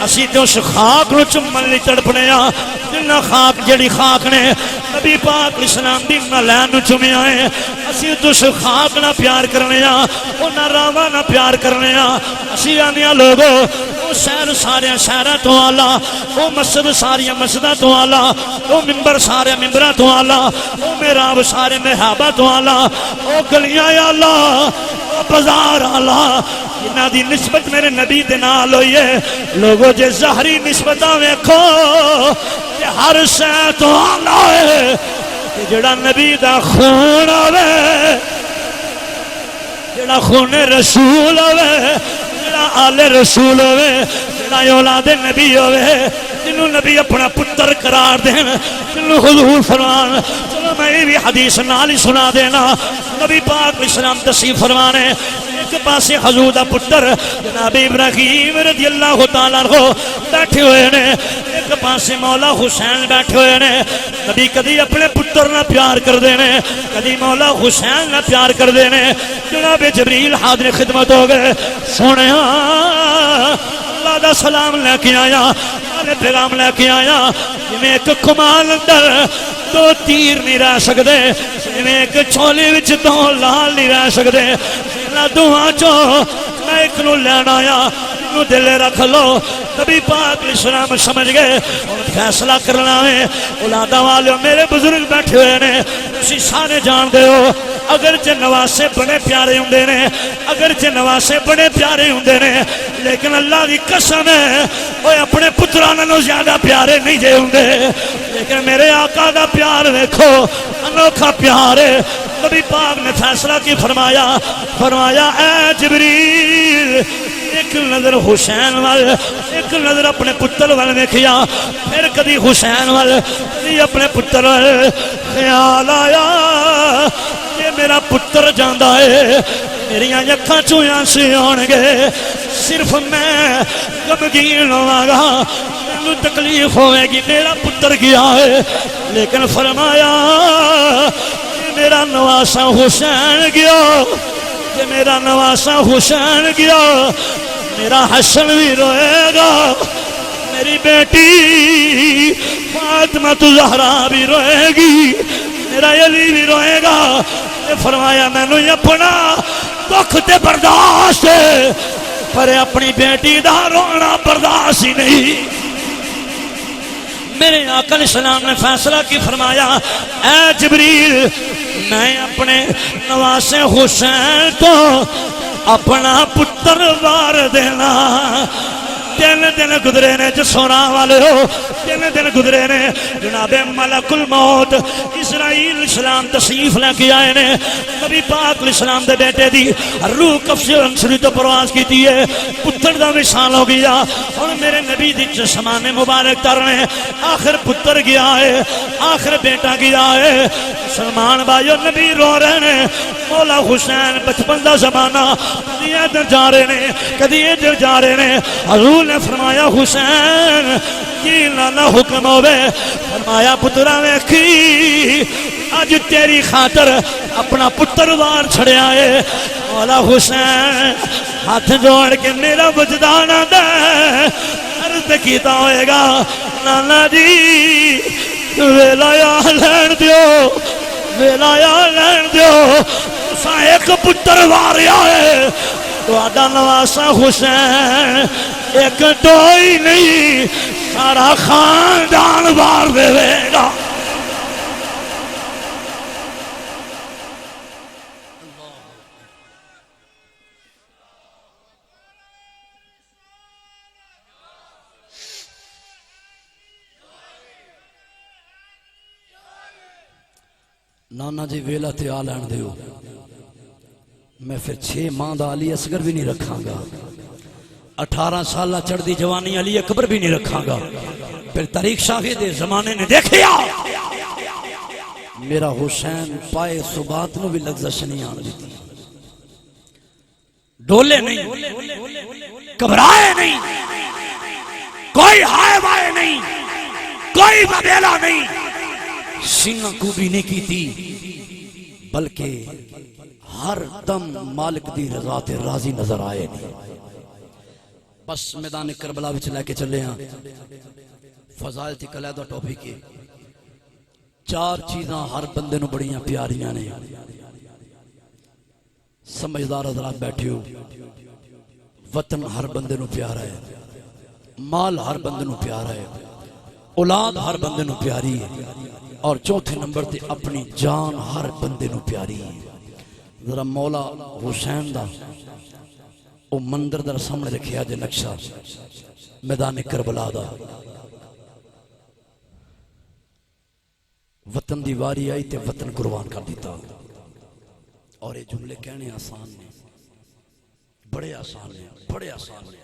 اسی تو اس خاک نو چمن لی تڑپنے جنہ خاک جڑی خاک نے نبی پاک اسلام دی نہ لین نو چمے آئے اسی تو اس خاک نہ پیار کرنے وہ نہ راوا نہ پیار کرنے اسی آنیا لوگو وہ شہر سارے شہرہ تو آلہ وہ مسجد ساری مسجدہ تو آلہ وہ ممبر سارے ممبرہ تو آلہ وہ محراب سارے محرابہ تو آلہ وہ گلیاں یا اللہ وہ بازار آلہ جنہ دی نسبت میرے نبی دے نال ہوئی ہے لوگوں جے ظاہری نسبتاں ویکھو کہ ہر شے تو آلہ ہے کہ جڑا نبی دا خون ہوئے جڑا خون رسول ہوئے جڑا آل رسول ہوئے جڑا اولاد نبی ہوئے جنہوں نبی اپنا پتر قرار دین جنہوں حضور فرمان چلو میں بھی حدیث نالی سنا دینا نبی پاک اسلام تصیف فرمانے ایک پاسے حضور دا پتر جناب ابراہیم رضی اللہ تعالیٰ عنہ بیٹھے ہوئے نے ایک پاسے مولا حسین بیٹھے ہوئے نے کبھی کدی اپنے پتر نہ پیار کر دینے کدی مولا حسین نہ پیار کر دینے جناب جبریل حاضر خدمت ہو گئے سونے اللہ دا سلام لے کے آیا پیغام لے کے آیا جنہیں ایک کمال اندر دو تیر نہیں رہ سکتے ایک چھولی وچ دو لال نہیں رہ سکتے دوہاں چو میں ایک نو لینا آیا نو دل رکھ لو نبی پاک علیہ السلام سمجھ گئے اور فیصلہ کرنا ہے اولادا والے میرے بزرگ بیٹھے ہوئے نے اسی سارے جان دے ہو اگرچہ نواسے بڑے پیارے ہوندے نے اگرچہ نواسے بڑے پیارے ہوندے نے لیکن اللہ دی قسم ہے وہ اپنے پترانوں زیادہ پیارے نہیں جے ہوندے لیکن میرے آقا دا پیار دیکھو انوکھا پیار ہے نبی پاک نے فیصلہ کی فرمایا اے جبریل ایک نظر حسین وال ایک نظر اپنے پتر وال دیکھیا پھر کدی حسین وال کدی اپنے پتر وال خیال آیا یہ میرا پتر جاندا ہے میری اکھاں چوں آنسو آن گے صرف میں غمگین ہواں گا مینوں تکلیف ہوئے گی میرا پتر گیا ہے لیکن فرمایا میرا نواسا حسین گیا کہ میرا نواسا حسین گیا میرا حسن بھی روئے گا میری بیٹی فاطمہ زہرا بھی روئے گی میرا علی بھی روئے گا فرمایا میں نے اپنا دکھ تے برداشت پر اپنی بیٹی دا رونا برداشت ہی نہیں میرے آقا علیہ السلام نے فیصلہ کی فرمایا اے جبریل میں اپنے نواسے حسین تو اپنا پتر وار دینا تین دن گزرے نے جو سونا والے ہو تین دن گزرے نے جناب ملک الموت اسرائیل اسلام تشریف لے کے آئے نے نبی پاک علیہ السلام دے بیٹے دی روح کفش انسری تو پرواز کی دیئے پتر دا وصال ہو گیا اور میرے نبی دی جسمان مبارک ترنے آخر پتر گیا ہے آخر بیٹا گیا ہے سلمان بھائیو نبی رو رہے نے مولا حسین بچپن دا زمانہ کدی ادھر جا رہے نے کدی ادھر جا رہے نے حضور نے فرمایا حسین کی لانا حکم ہوئے فرمایا پترہ ویکھی آج تیری خاطر اپنا پتر وار چھڑے آئے مولا حسین ہاتھ جوڑ کے میرا وجدان دے عرض کیتا ہوئے گا نانا جی ویلایا لین دیو ویلایا لین دیو سا ایک پتر وار آئے وعدہ نواسا حسین ایک دوئی نہیں سارا خاندان وار دے گا نانا جی ویلا تے آ لین دیو میں پھر 6 ماہ دا علی اصغر بھی نہیں رکھاں گا 18 سالہ چڑھ دی جوانی علی اکبر بھی نہیں رکھاں گا پھر طریق شافی دے زمانے نے دیکھیا میرا حسین پائے صبات نو بھی لگزش نہیں آن دیتی ڈولے نہیں گھبرائے نہیں کوئی ہائے وائے نہیں کوئی وبیلا نہیں سینہ کو بھی نہیں کی تھی بلکہ ہر دم مالک دی رضا تے راضی نظر آئے نہیں بس میدان کربلا وچ لے کے چلے ہاں فضائل تے قلیدہ ٹوپی کے 4 چیزاں ہر بندے نو بڑیاں پیاریاں نے سمجھدار حضرات بیٹھے ہو وطن ہر بندے نو پیارا ہے مال ہر بندے نو پیارا ہے اولاد ہر بندے نو پیاری ہے اور چوتھے نمبر تے اپنی جان ہر بندے نو پیاری ہے ذرا مولا حسین دا او مندر در سامنے رکھیا جے نقشہ میدان کربلا دا وطن دی واری آئی تے وطن قربان کر دیتا اور یہ جملے کہنے آسان نے بڑے آسان نے بڑے آسان نے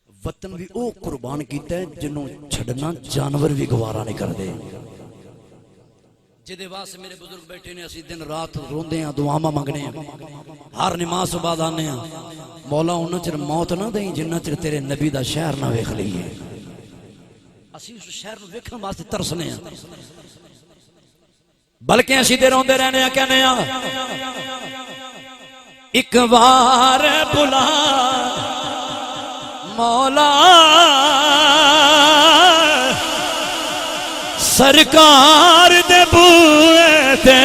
وطن بھی او قربان کیتا ہے جنہوں چھڑنا جانور بھی گوارا نہیں کر دے جدے واسے میرے بزرگ بیٹھے نے اسی دن رات روندے ہیں دعاما مانگنے ہیں ہر نماز بعد آنے ہیں مولا انہاں چر موت نہ دیں جنہاں چر تیرے نبی دا شہر نہ ویکھ لئیے اسی اس شہر نو ویکھن واسطے ترسنے ہیں بلکہ اسی دے روندے رہنے ہیں کہنے ہیں ایک بار بلا مولا سرکار دے بوئے تے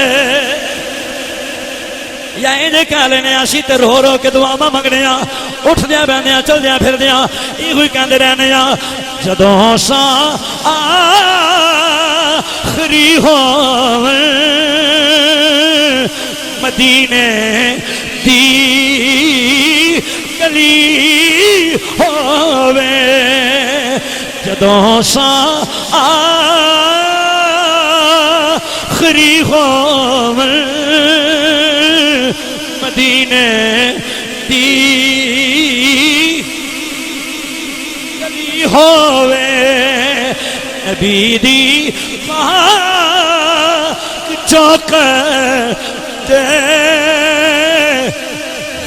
یا انہیں کہہ لینے اسی تے رو رو کے دعا منگنے اٹھ دیا بہنے چل دیا پھر دیا یہ کوئی کہندے رہنے جدوں سا آخری ہوئے مدینے دی گلی ہوئے جدوں سا آخری ہوئے مدینے دی گلی ہوئے نبی دی پاک چوکتے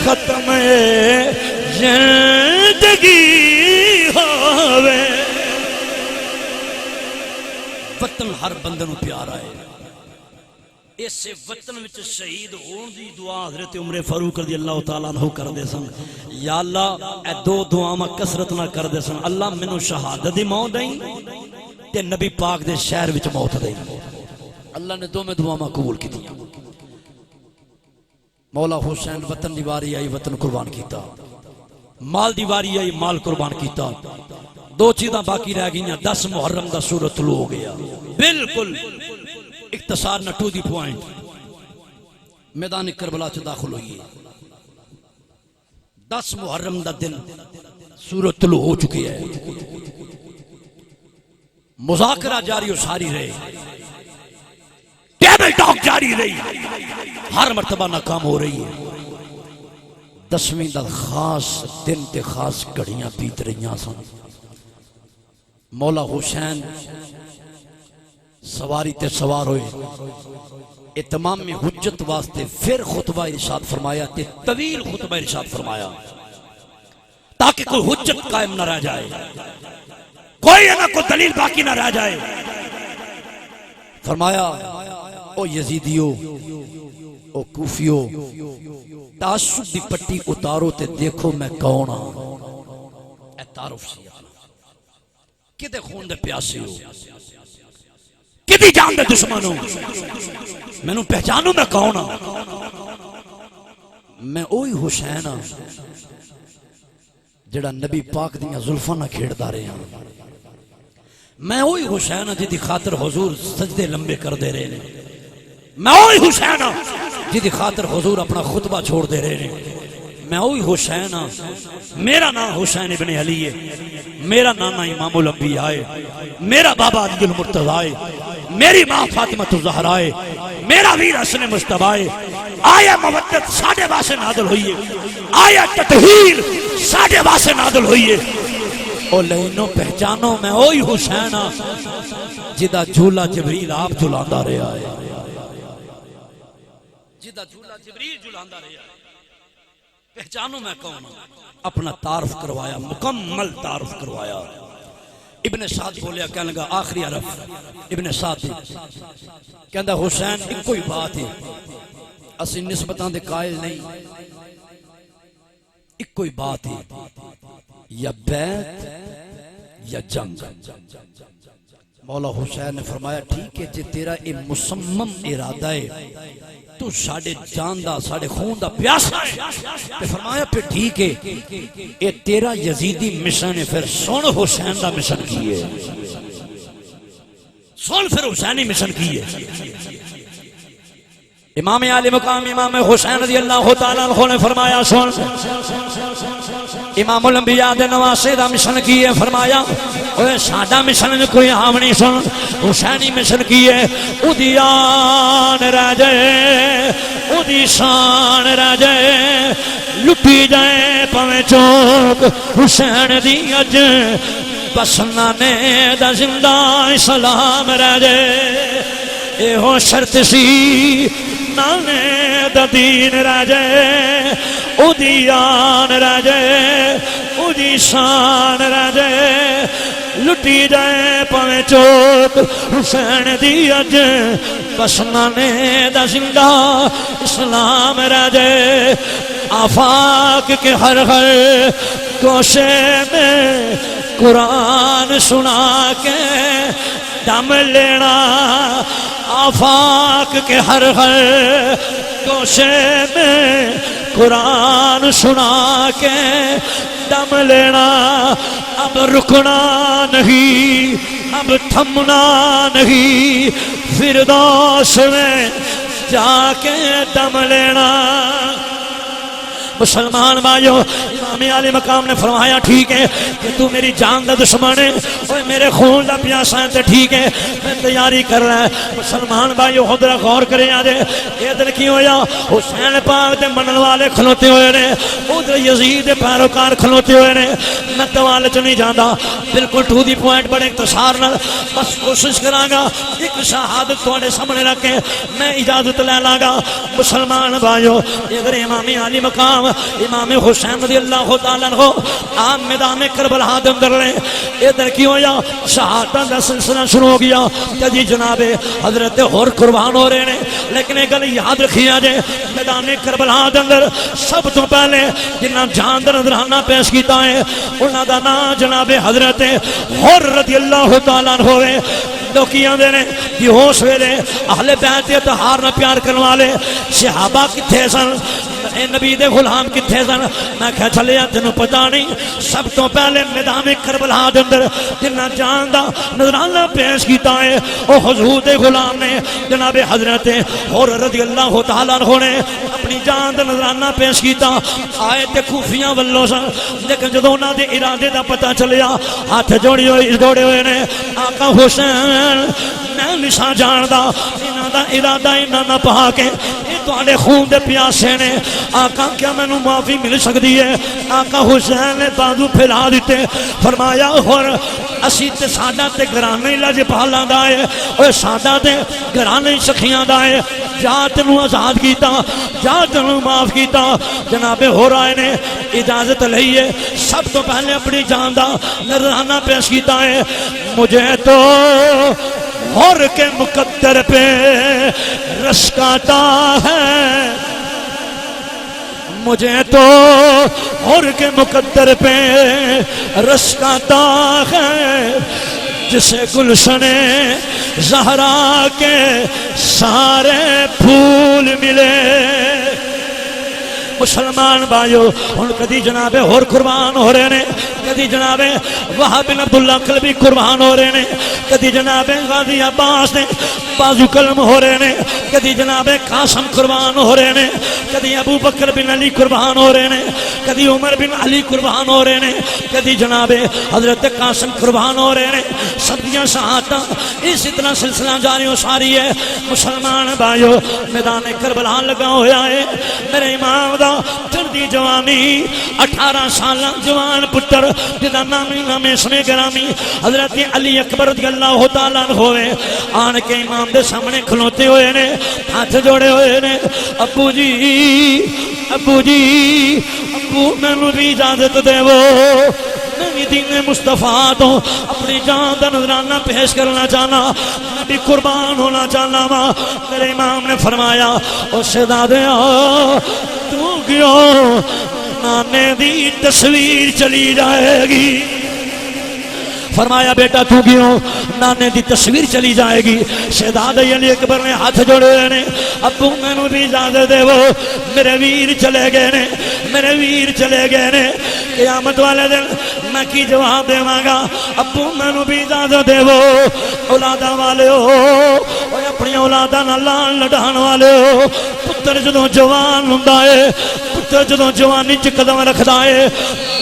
ختم زندگی ہوئے وطن ہر بندے نوں پیارا ہے اس وطن وچ شہید ہون دی دعا حضرت عمر فاروق رضی اللہ تعالیٰ عنہ کر دے سن یا اللہ اے دو دعاواں کثرت نہ کر دے سن اللہ مینوں شہادت دی موت دیں تے نبی پاک دے شہر وچ موت دیں اللہ نے دو میں دعاواں قبول کیتیاں مولا حسین وطن دی واری آئی وطن قربان کیتا مال دی واری آئی مال قربان کیتا دو چیزاں باقی رہ گئیاں 10 محرم دا سورۃ طلوع ہو گیا بالکل اختصار نہ ٹو دی پوائنٹ میدان کربلا سے داخل ہوئی 10 محرم دا دن سورۃ طلوع ہو چکی ہے مذاکرہ جاری و ساری رہے ٹیبل ٹاک جاری رہی ہر مرتبہ ناکام ہو رہی ہے 10ویں دا خاص دن تے خاص گھڑیاں بیت رہیاں سن مولا حسین سواری تے سوار ہوئے اتمام میں حجت واسطے پھر خطبہ ارشاد فرمایا تے طویل خطبہ ارشاد فرمایا تاکہ کوئی حجت قائم نہ رہ جائے کوئی نہ کوئی دلیل باقی نہ رہ جائے فرمایا او یزیدیو او کوفیو تعصب دی پٹی اتارو تے دیکھو میں کون ہاں اے تعارف سی کدے خون دے پیاسے ہو کدی جان دے دشمن ہو میں نو پہچانو میں کون ہاں میں اوہی حسین ہاں جڑا نبی پاک دیاں زلفاں نہ کھیڑدا رہے ہیں میں اوہی حسین ہاں جدی خاطر حضور سجدے لمبے کر دے رہے ہیں میں اوہی حسین ہاں جدی خاطر حضور اپنا خطبہ چھوڑ دے رہے ہیں میں اوہی حسین ہاں میرا نام حسین ابن علی ہے میرا نانا امام الانبیاء ہے میرا بابا علی المرتضیٰ ہے میری ماں فاطمہ الزہرا ہے میرا ویر حسن مصطفیٰ ہے آیا مودت ساڑھے واسے نازل ہوئی ہے آیا تطہیر ساڑھے واسے نازل ہوئی ہے او لینو پہچانو میں اوہی حسین ہاں جدا جھولا جبریل آپ جھولاندا رہا ہے جدا جھولا جبریل جھولاندا رہا ہے پہچانو میں کون ہوں اپنا تعارف کروایا مکمل تعارف کروایا ابن سعد بولیا کہنے لگا آخری عرف ابن سعد کہندا حسین ایک کوئی بات ہے اسی نسبتاں دے قائل نہیں ایک کوئی بات ہے یا بیعت یا جنگ مولا حسین نے فرمایا ٹھیک ہے جے تیرا یہ مسمم ارادہ ہے تو ساڑھے جان دا ساڑھے خون دا پیاسا ہے تو فرمایا پھر ٹھیک ہے یہ تیرا یزیدی مشن ہے پھر سن حسین دا مشن کی ہے سن پھر حسینی مشن کی ہے امام عالی مقام امام حسین رضی اللہ تعالیٰ عنہ نے فرمایا سن امام الانبیاء دے نواسے دا مشن کی ہے فرمایا سادہ مشن کوئی عام نہیں سن حسینی مشن کی ہے اودی آن رہ جائے اودی شان رہ جائے لٹی جائے پویں چوک حسین دی اج بس نانے دا زندہ سلام رہ جائے اے ہو شرط سی نانے دا دین رہ جائے او دی آن رہ جائے او دی شان رہ جائے لٹی جائے پویں چوک حسین دی اج بس نانے دا زندہ اسلام رہ جائے آفاق کے ہر گوشے میں قرآن سنا کے دم لینا آفاق کے ہر گوشے میں قرآن سنا کے دم لینا اب رکنا نہیں اب تھمنا نہیں فردوس میں جا کے دم لینا مسلمان بھائیو امام عالی مقام نے فرمایا ٹھیک ہے کہ تو میری جان دا دشمن ہے اور میرے خون دا پیاسا ہے تے ٹھیک ہے میں تیاری کر رہا ہے مسلمان بھائیو خود غور کریں آجے یہ دن کی ہویا حسین پاک دے منن والے کھلوتے ہوئے نے ادھر یزید دے پیروکار کھلوتے ہوئے نے میں توالے چ نہیں جانا بالکل ٹو دی پوائنٹ بڑے اختصار نال بس کوشش کراں گا ایک شہادت تواڈے سامنے رکھ کے میں اجازت لے لاں گا مسلمان بھائیو ادھر امام عالی مقام امام حسین رضی اللہ تعالیٰ عنہ آپ میدان کربلا دے اندر نے ادھر کی ہویا شہادت دا سلسلہ شروع ہو گیا کہ جی جناب حضرت اور قربان ہو رہے ہیں لیکن ایک گل یاد رکھیا جے میدان کربلا دے اندر سب تو پہلے جنہاں جان دا نذرانہ پیش کیتا ہے انہاں دا نام جناب حضرت اور رضی اللہ تعالیٰ عنہ ہوئے لوکی آندے نے کہ ہوش ویلے اہل بیت اطہار نہ پیار کرنے والے صحابہ کتھے سن اے نبی دے غلام کتھے سن میں کہا چلے تینوں پتہ نہیں سب تو پہلے میدان کربلا دے اندر جنہاں جان دا نذرانہ پیش کیتا ہے او حضور دے غلام نے جناب حضرت اور رضی اللہ تعالیٰ عنہ نے اپنی جان دا نذرانہ پیش کیتا آئے تے کوفیاں والوں سن لیکن جدوں انہاں دے ارادے دا پتہ چلیا ہاتھ جوڑے ہوئے نے آقا حسین میں نشاں جاندا انہاں دا ارادہ انہاں نہ پا کے تواڈے خون دے پیاسے نے آقا کیا مینوں معافی مل سکتی ہے آقا حسین نے بازو پھیلا دیتے فرمایا اور اسی تے ساڈا تے گھرانے لاجپالاں دا ہے اوے ساڈا تے گھرانے سکھیاں دا ہے جا تینوں آزاد کیتا جا تینوں معاف کیتا جناب ہو رائے نے اجازت لئیے سب تو پہلے اپنی جان دا نذرانہ پیش کیتا ہے مجھے تو اور کے مقدر پہ رشکاتا ہے مجھے تو اور کے مقدر پہ رشکاتا ہے جسے گلشن زہرا کے سارے پھول ملے مسلمان بھائیو ان کدی جناب اور قربان ہو رہے ہیں کدی جناب وہاب بن عبداللہ قلبی قربان ہو رہے ہیں کدی جناب غازی عباس نے بازو کلم ہو رہے ہیں کدی جناب قاسم قربان ہو رہے ہیں کدی ابو بکر بن علی قربان ہو رہے ہیں کدی عمر بن علی قربان ہو رہے ہیں کدی جناب حضرت قاسم قربان ہو رہے ہیں صدیاں شہادتاں اس اتنا سلسلہ جاری و ساری ہے مسلمان بھائیو میدان کربلا لگا ہویا ہے میرے امام دا چڑھدی جوانی 18 سالہ جوان پتر جدا نامی اسم گرامی حضرت علی اکبر رضی اللہ تعالیٰ ہوئے آن کے امام دے سامنے کھلوتے ہوئے نے ہاتھ جوڑے ہوئے نے ابو جی ابو میں نو بھی اجازت دے وہ میں دین مصطفیٰ تو اپنی جان دا نذرانہ پیش کرنا چاہنا میں بھی قربان ہونا چاہنا میرے امام نے فرمایا او شہزادے تو کیوں نانے دی تصویر چلی جائے گی فرمایا بیٹا تو کیوں نانے دی تصویر چلی جائے گی شہزاد علی اکبر نے ہاتھ جوڑے نے ابو میں نو بھی اجازت دے وہ میرے ویر چلے گئے نے میرے ویر چلے گئے نے قیامت والے دن میں کی جواب دے گا ابو میں نو بھی اجازت دے وہ اولاداں والے ہو اپنی اولاداں نال لان لڈان والے ہو پتر جدوں جوان ہوندا ہے پتر جدوں جوانی چ قدم رکھدا ہے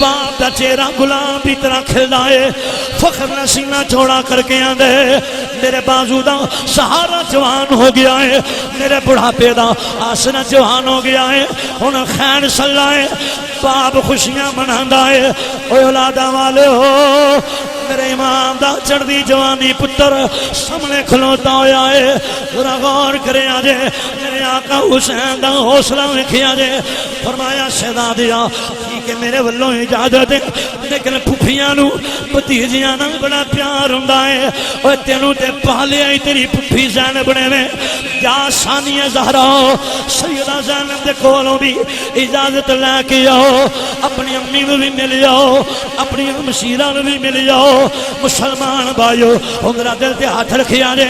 باپ دا چہرہ غلام دی طرح کھلدا ہے فخر نہ سینہ چھوڑا کر کے آندے میرے بازو دا سہارا جوان ہو گیا ہے میرے بڑھاپے دا آسنا جوان ہو گیا ہے ہن خیر صلاح ہے باپ خوشیاں مناندا ہے اوے اولاداں والے ہو میرے امام دا چڑھدی جوانی پتر سامنے کھلوتا ہویا ہے ذرا غور کرے آجے میرے آقا حسین دا حوصلہ ویکھیا جے فرمایا شہزادیا ٹھیک ہے میرے والوں اجازت ہے لیکن پھپھیاں نو بھتیجیاں نال بڑا پیار ہوندا ہے اوے تینوں تے پالیا ہی تیری پھپھی زینب نے جا ثانیہ زہرا سیدہ زینب دے کولوں بھی اجازت لے کے آؤ، اپنی امی نو بھی مل جاؤ، اپنی مشیرہ نو بھی مل جاؤ۔ مسلمان بھائیو ہنگرا دل تے ہاتھ رکھیا جے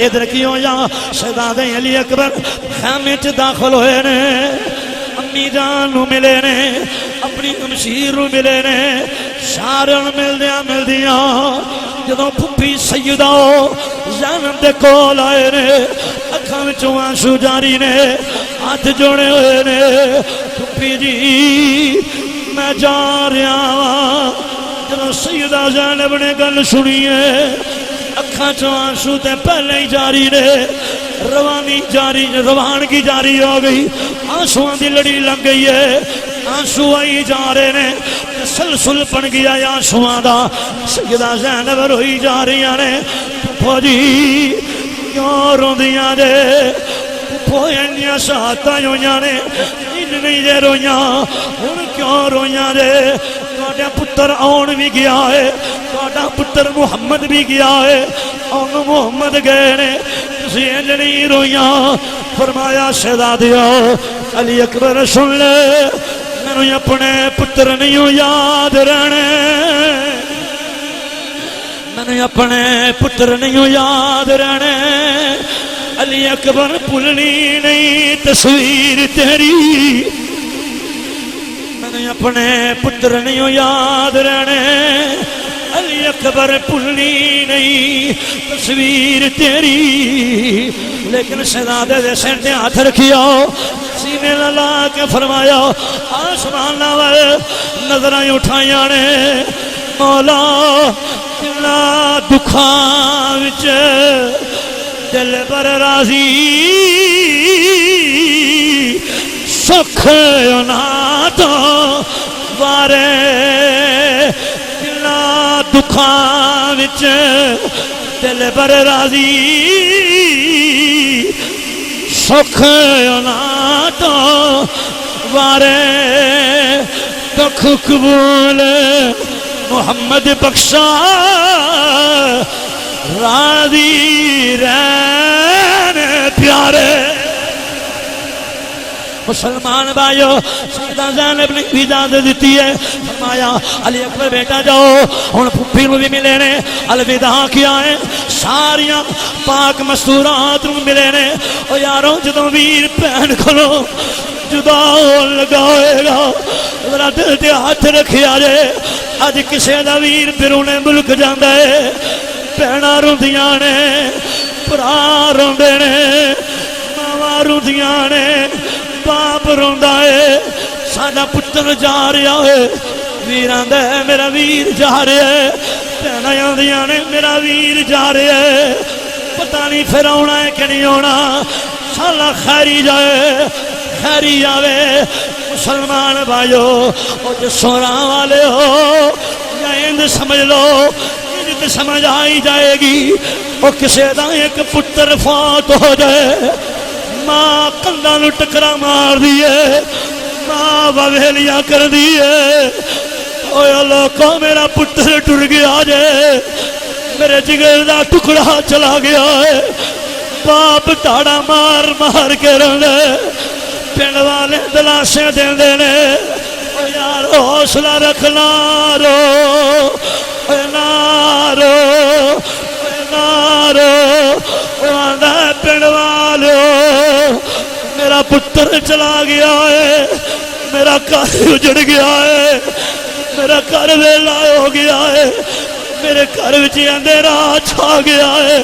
ادھر کیوں جا شہزادے علی اکبر خیمے چ داخل ہوئے نے، امی جان نو ملے نے، اپنی مشیر نو ملے نے، سارے مل دیاں جدوں پھپھی سیدہ زینب دے کول آئے نے، اکھاں وچوں آنسو جاری نے، ہاتھ جوڑے ہوئے نے، پھپھی جی میں جا رہا ہاں۔ جدوں سیدہ زینب نے گل سنی ہے اکھاں چوں آنسو تے پہلے ہی جاری نے، روانگی جاری ہو گئی، آنسوان دی لڑی لگ گئی ہے، آنسو آئی جا رہے نے، سلسل بن گیا آنسوان دا۔ سیدہ زینب روئی جا رہی نے، پھپھو جی کیوں روندیاں جے؟ پھپھو انیاں شہادتاں ہوئیاں نے، نہیں جے رویاں، ہن کیوں رویاں جے؟ تہاڈا پتر آن بھی گیا ہے، تہاڈا پتر محمد بھی گیا ہے، آن محمد گئے نے، تسی انج نہیں رویاں۔ فرمایا شہزادیو علی اکبر سن لے، مینوں اپنے پتر نہیں یاد رہنے، مینوں اپنے پتر نہیں یاد رہنے، علی اکبر بھولنی نہیں تصویر تیری، میں اپنے پتر نہیں یاد رہنے، علی اکبر بھولنی نہیں تصویر تیری۔ لیکن شہزادے دے سر تے ہاتھ رکھیا، سینے لا کے فرمایا آسمان نال نظراں اٹھائیاں نے، مولا کنا دکھاں وچ دل پر راضی، سکھ انہاں تو وارے، کنا دکھاں وچ دل پر راضی، سکھ انہاں تو وارے، دکھ قبول محمد بخشا، راضی رہن پیارے۔ مسلمان بھائیو سیدہ زینب نے اجازت دیتی ہے، فرمایا علی اکبر بیٹا جاؤ، ہن پھپھی نو بھی ملے نے، الوداع کیا ہے، ساریاں پاک مستورات نو ملے نے۔ او یارو جدوں ویر بہن کولوں جدا لگا ہوئے گا ذرا دل تے ہاتھ رکھیا جے، اج کسے دا ویر بیرون ملک جاندا ہے، بہناں روندیاں نے، بھرا روندے نے، ماواں روندیاں نے، باپ روندا ہے، ساڈا پتر جا رہا ہے، ویر آندا ہے میرا ویر جا رہا ہے، بہناں آندیاں نے میرا ویر جا رہا ہے، پتہ نہیں پھر آنا ہے کہ نہیں آنا، سالا خیری جائے خیری آوے۔ مسلمان بھائیو او جو سوراں والے ہو یا اند سمجھ لو، اند سمجھ آئی جائے گی، او کسے دا ایک پتر فوت ہو جائے، ماں کندھاں نوں ٹکرا مار دیے، ماں وویلیاں کر دیے، اوے لوکو میرا پتر ٹر گیا جے، میرے جگر دا ٹکڑا چلا گیا ہے، باپ ٹاڑا مار مار کے روندے، پنڈ والے دلاسے دیندے نے، او یار حوصلہ رکھنا رو، اے نارو اے نارو، او آندا پنڈ والو میرا پتر چلا گیا ہے، میرا گھر اجڑ گیا ہے، میرا گھر ویلا ہو گیا ہے، میرے گھر وچ اندھیرا چھا گیا ہے،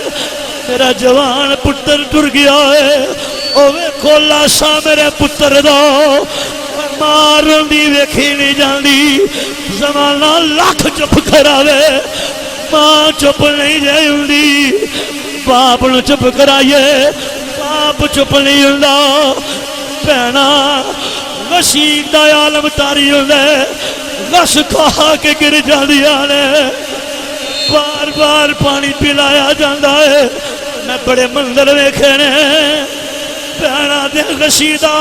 میرا جوان پتر ٹر گیا ہے، او ویکھو لاشا میرے پتر دا، مار روندی ویکھی نہیں جاندی، زمانہ لاکھ چپ کراوے، ماں چپ نہیں جائے ہوندی، باپ نو چپ کرائیے، باپ چپ نہیں ہوندا، بہنا وسیق دا عالم تاری ہوندا، لش کھا کے گر جاندیاں نے، بار بار پانی پلایا جاندہ ہے، میں بڑے منظر ویکھے نے، بہنا دے غشیدہ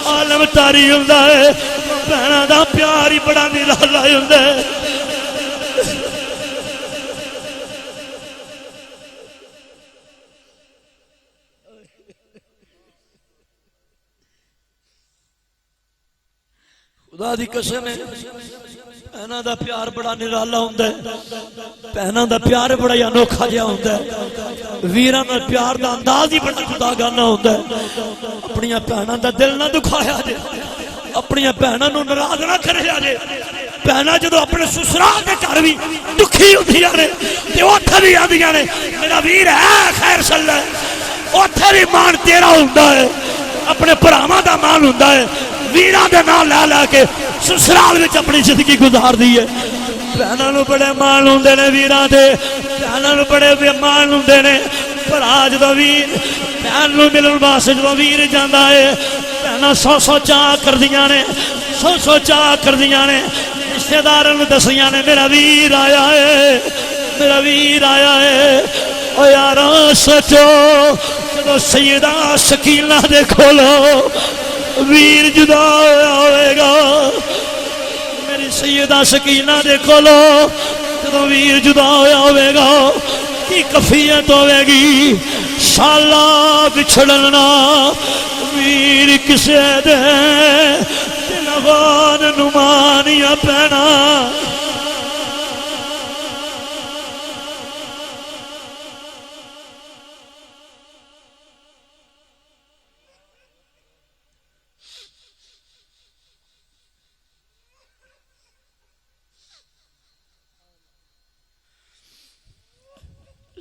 عالم تاری ہوندہ ہے، بہنا دا پیاری بڑا نرالا ہوندہ ہے۔ خدا دی قسم ہے بہناں دا پیار بڑا نرالا ہوندا ہے بہناں دا پیار بڑا انوکھا جہا ہوندا ہے ویراں دا پیار دا انداز ہی بڑا خداگانہ ہوندا ہے اپنی بہناں دا دل نہ دکھایا جے اپنی بہناں نو ناراض نہ کریا جے بہناں جدوں اپنے سسرال دے گھر وی دکھی ہوندیاں نے تے اوتھے وی آندیاں نے میرا ویر ہے خیر صلی اللہ اوتھے وی مان تیرا ہوندا ہے اپنے بھراواں دا مان ہوندا ہے ویراں دے نال لے لے کے سسرال وچ اپنی زندگی گزار دی ہے بہناں نو بڑے مان ہوندے نے ویراں دے بہناں نو بڑے مان ہوندے نے بھرا جدوں ویر بہن نو ملن واسطے جدوں ویر جاندا ہے بہناں سو سو چاہ کردیاں نے سو سو چاہ کردیاں نے رشتہ داراں نوں دسیاں نے میرا ویر آیا ہے میرا ویر آیا ہے او یارو سوچو جدوں سیدہ سکینہ دے کھولو ویر جدا ہوئے گا میری سیدہ سکینہ دے کھولو جدوں ویر جدا ہوئے گا کی کفیت ہوئے گی سالہ بچھڑنا ویر کسے دے تلغان نمانیاں پینا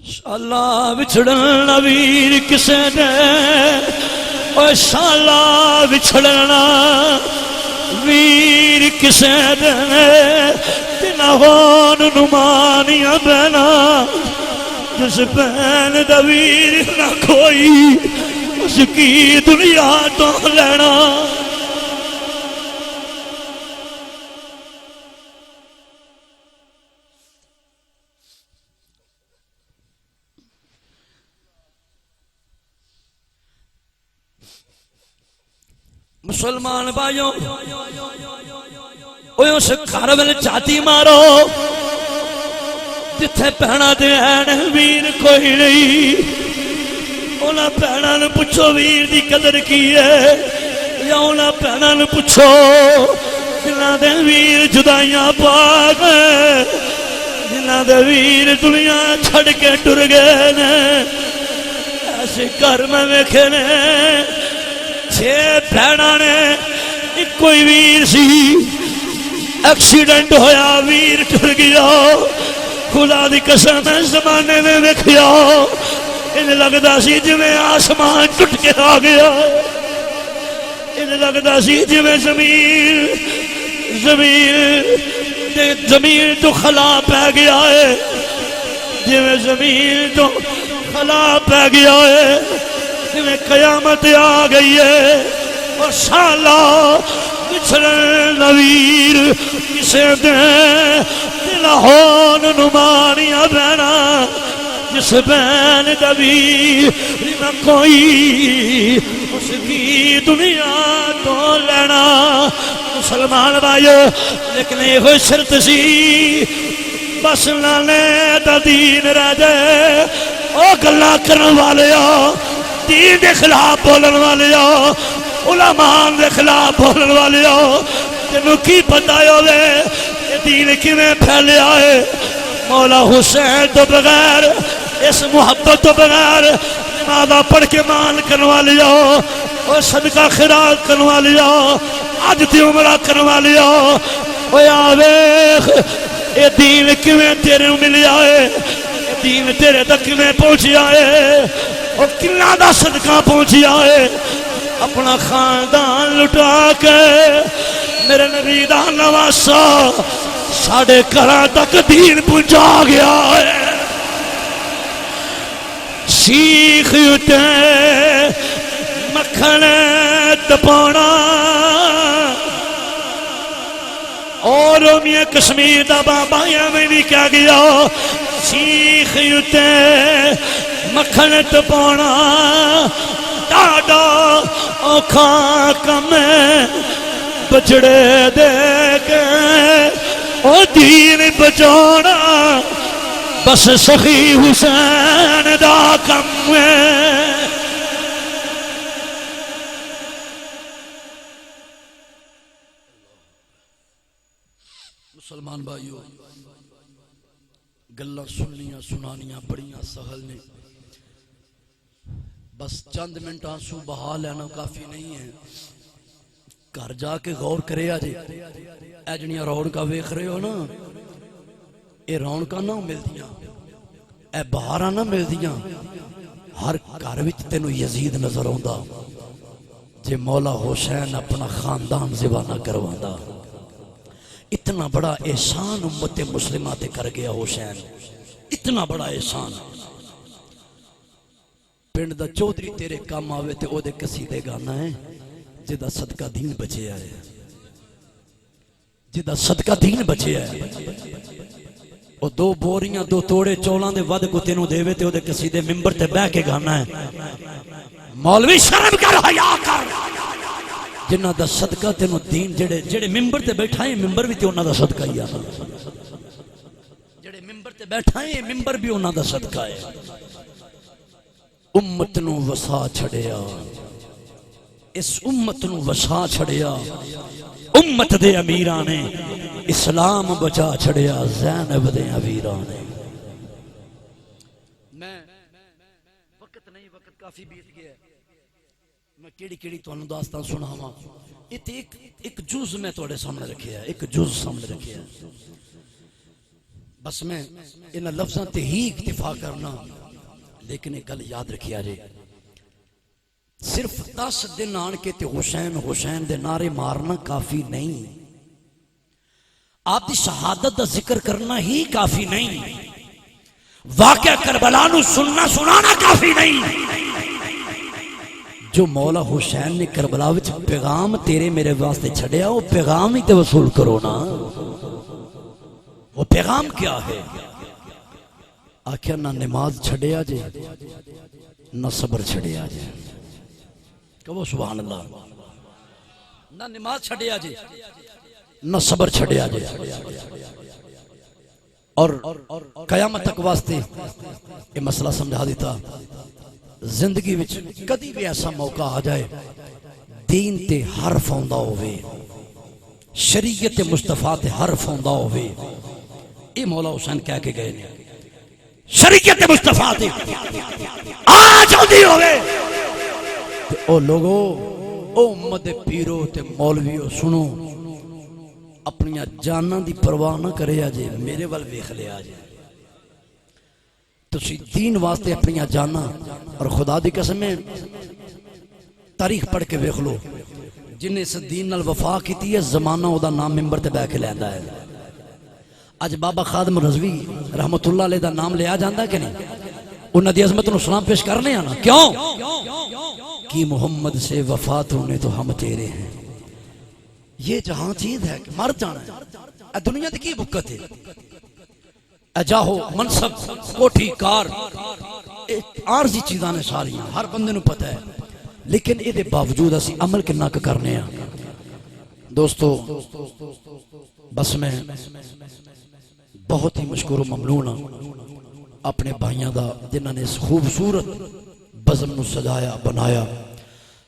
شالا بچھڑنا ویر کسے دے او شالا بچھڑنا ویر کسے دے تنہون نمانیاں بہنا جس بہن دا ویر نہ کوئی اس کی دنیا تو لینا مسلمان بھائیوں اس گھر وچ چاتی مارو جتھے بہناں دے ہیں ویر کوئی نہیں انہاں بہناں نوں پوچھو ویر دی قدر کی ہے یا انہاں بہناں نوں پوچھو جنہاں دے ویر جدائیاں پا گئے جنہاں دے ویر دنیا چھڑ کے ٹر گئے نے ایسے گھر میں ویکھے نے چھ بہناں نے ایک کوئی ویر سی ایکسیڈنٹ ہویا ویر ٹر گیا خدا دی قسم ہے زمانے میں ویکھیا انہیں لگدا سی جویں آسمان ٹوٹ کے آ گیا انہیں لگدا سی جویں زمین تو خلا پہ گیا ہے جویں زمین تو خلا پہ گیا ہے جویں قیامت آ گئی ہے اور سالہ بچھڑن ویر کسے دے تلہون نمانیاں بہنا جس بہن دا ویر نہ کوئی اس کی دنیا تو لینا مسلمان بھائیو لیکن یہ شرط سی بس لانے دا دین رہ جائے او گلا کرن والے دین دے خلاف بولن والے علماء دے خلاف بولن والے تینوں کی پتہ ہوے یہ دین کیویں پھیلیا ہے مولا حسین تو بغیر اس محبت تو بغیر نمازاں پڑھ کے مان کرن والے اور صدقہ خیرات کرن والے اج تے عمرہ کرن والے او یا ویکھ یہ دین کیویں تیرے نوں ملیا ہے دین تیرے تک میں پہنچیا ہے اور کنا دا صدقہ پہنچیا ہے اپنا خاندان لٹا کے میرے نبی دا نواسا ساڑھے گھراں تک دین پہنچا گیا ہے سیخ اٹھے مکھن تپانا اور رومیہ کشمیر دا بابا میں بھی کیا گیا سیخ اٹھے مکھن تپانا ڈاڈا اوکھا کم بچڑے دے کے او دین بچانا بس سخی حسین دا کم مسلمان بھائیو گلاں سننیاں سنانیاں بڑیاں سہل نے، بس چند منٹ آنسو بہا لینا کافی نہیں ہے. گھر جا کے غور کرے آجے اے جنیاں رونقاں ویکھ رہے ہو نا، اے رونقاں نہ ملدیاں، اے بہاراں نہ ملدیاں. ہر گھر وچ تینوں یزید نظر آوندا جے مولا حسین اپنا خاندان ذبح نہ کرواندا. اتنا بڑا احسان امت مسلمہ تے کر گیا حسین، اتنا بڑا احسان. پنڈ دا چودھری تیرے کام آوے تے او دے قصیدے گانا ہے جدا صدقہ دین بچے آئے، جدا صدقہ دین بچے آئے. او دو بوریاں دو توڑے چولاں دے ود کو تینوں دے وے تے او دے قصیدے ممبر تے بہ کے گانا ہے. مولوی شرم کر، حیا کر. جنہ دا صدقہ تینوں دین جڑے ممبر تے بیٹھا ہے ممبر بھی تے انہاں دا صدقہ ہی آ. جڑے ممبر تے بیٹھا ہے ممبر بھی انہاں دا صدقہ ہے. امت نو وسا چھڑیا، اس امت نو وسا چھڑیا. امت دے امیراں نے اسلام بچا چھڑیا، زینب دے امیراں نے. میں وقت نہیں، وقت کافی بیت گیا ہے. میں کیڑی کیڑی تانوں داستان سناواں. ایتھے ایک جز میں تواڈے سامنے رکھیا ہے، ایک جز سامنے رکھیا ہے. بس میں انہاں لفظاں تے ہی اکتفا کرنا، لیکن ایک گل یاد رکھیا جے، صرف 10 دن آن کے تے حسین حسین دے نعرے مارنا کافی نہیں. آپ دی شہادت دا ذکر کرنا ہی کافی نہیں. واقعہ کربلا نو سننا سنانا کافی نہیں. جو مولا حسین نے کربلا وچ پیغام تیرے میرے واسطے چھڑیا، وہ پیغام ہی تے وصول کرو نا. وہ پیغام کیا ہے؟ آخیا نہ نماز چھڑیا جے نہ صبر چھڑیا جے. کہو سبحان اللہ. نہ نماز چھڑیا جے نہ صبر چھڑیا جے. اور قیامت تک واسطے یہ مسئلہ سمجھا دیتا. زندگی وچ کدی بھی ایسا موقع آ جائے دین تے حرف آندا ہوئے، شریعت مصطفیٰ تے حرف آندا ہوئے. یہ مولا حسین کہہ کے گئے نے، شریعت مصطفیٰ تے آج آندی ہوئے تے او لوگو، او امت پیرو تے مولویو سنو، اپنی جاناں دی پرواہ نہ کرے آجے، میرے وال ویکھ لے آجے. تسی دین واسطے اپنی جاناں، اور خدا دی قسم ہے تاریخ پڑھ کے ویکھ لو، جن اس دین نال وفا کیتی ہے زمانہ او دا نام ممبر تے بیٹھ کے لیندا ہے. اج بابا خادم رضوی رحمت اللہ علیہ دا نام لیا جاندا ہے کہ نہیں؟ انہاں دی عظمت نو سلام پیش کرنے آنا. کیوں کہ محمد سے وفات ہونے تو ہم تیرے ہیں. یہ جہاں چیز ہے کہ مر جانا ہے. دنیا دی کی بکت ہے؟ جاہو منصب کوٹھی کار عارضی چیزاں نے ساریاں، ہر بندے نو پتہ ہے. لیکن اے دے باوجود اسی عمل کنا کرنے ہیں. دوستو بس میں بہت ہی مشکور و ممنون اپنے بھائیاں دا جنہاں نے اس خوبصورت بزم نو سجایا بنایا.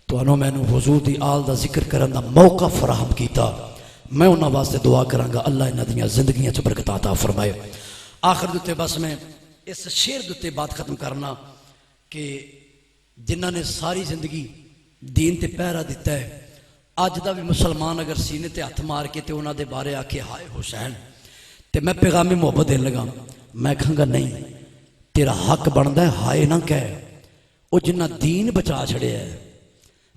تو انہوں میں نے حضور دی آل دا ذکر کرن دا موقع فراہم کیتا. میں انہاں واسطے دعا کرانگا اللہ انہاں دیاں زندگیاں چ برکت عطا فرمائے. آخر دوتے بس میں اس شعر دوتے بات ختم کرنا کہ جنہاں نے ساری زندگی دین تے پہرا دیتا ہے، آج دا بھی مسلمان اگر سینے تے ہاتھ مار کے تے انہاں دے بارے آکے ہائے حسین تے میں پیغامی محبت دین لگا، میں کہاں گا نہیں، تیرا حق بندا ہے ہائے نہ کہے. او جنہ دین بچا چھڑے ہے،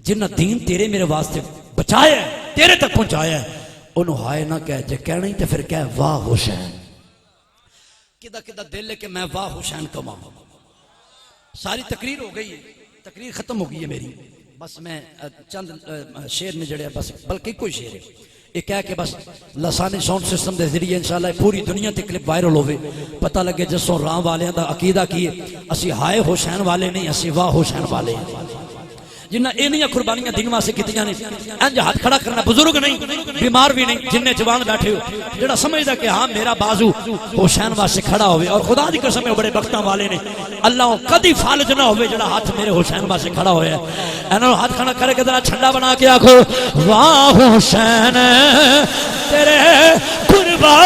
جنہ دین تیرے میرے واسطے بچایا ہے، تیرے تک پہنچایا ہے، انہوں ہائے نہ کہے. جے کہنا ہی تے پھر کہے واہ حسین. کدہ کدہ دل ہے کہ میں واہ حسین کما. ساری تقریر ہو گئی ہے، تقریر ختم ہو گئی ہے میری. بس میں چند شعر میں جڑے بس بلکہ کوئی شعر ہے یہ کہہ کے بس لسانی ساؤنڈ سسٹم دے ذریعے انشاءاللہ پوری دنیا تے کلپ وائرل ہوئے، پتہ لگے جسوں راہ والے دا عقیدہ کیے اسی ہائے حسین والے نہیں، اسی واہ حسین والے ہیں. جنہیں اینیاں قربانیاں دین واسطے کیتیاں نے انج ہاتھ کھڑا کرنا بزرگ نہیں بیمار بھی نہیں جن جوان بیٹھے ہو جڑا سمجھدا کہ ہاں میرا بازو حسین واسطے کھڑا ہوئے اور خدا دی قسم ہے بڑے بختاں والے نے اللہ کدی فالج نہ ہوئے جڑا ہاتھ میرے حسین واسطے کھڑا ہویا ہے انہاں ہاتھ کھڑا کر کے ذرا چھنڈا بنا کے آکھو واہ حسین تیرے قربان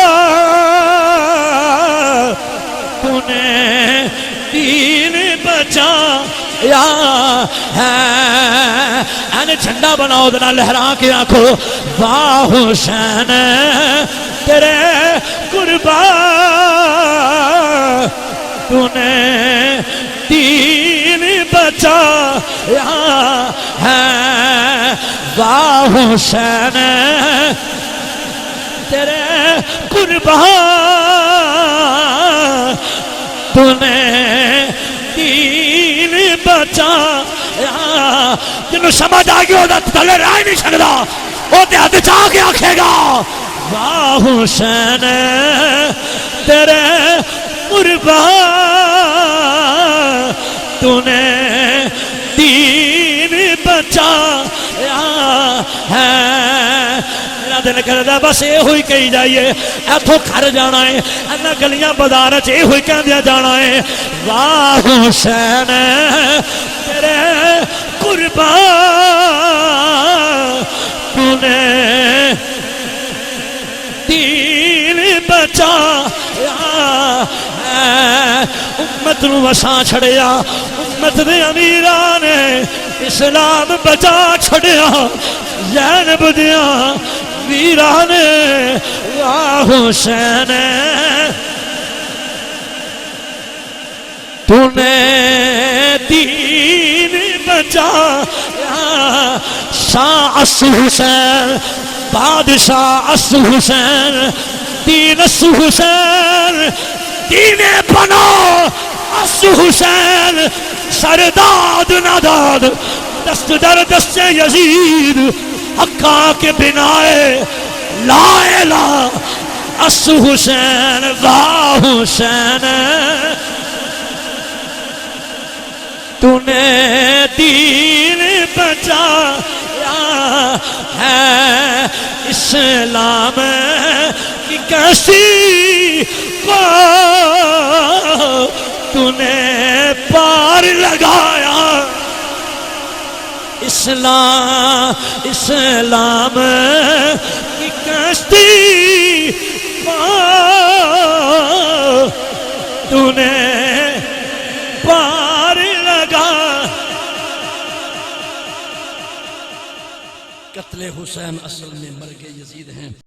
تو نے دین بچایا ہے این جھنڈا بناؤ دنا لہرا کے آنکھو واہ حسین تیرے قربان تو نے دین بچایا ہے واہ حسین تیرے قربان تو نے دین بچایا جنہوں سمجھ آگی ہوتا تلے رائے نہیں چھڑدا وہ تے ہاتھ چاہ کے آکھے گا واہ حسین تیرے قربان تو نے دین بچایا ہے میرا دل کردا بس یہ ہوئی کہی جائیے ایتھوں گھر جانا ہے اینا گلیاں بازار چ یہ ہوئی کہندیا جانا ہے واہ حسین تیرے قربان تو نے دین بچایا ہے امت نو وسا چھڑیا امت دے امیراں نے اسلام بچا چھڑیا زینب دیاں ویراں نے واہ حسین تو نے دین بچایا شاہ اس حسین بادشاہ اس حسین دین اس حسین دین بنا اس حسین سرداد ناداد دست در دست یزید حقا کے بنائے لا الہ اس حسین واہ حسین تو نے دین بچایا ہے اسلام کی کشتی کو تو نے پار لگایا اسلام کی کشتی تو نے پار لگا قتل حسین اصل میں مرگ یزید ہیں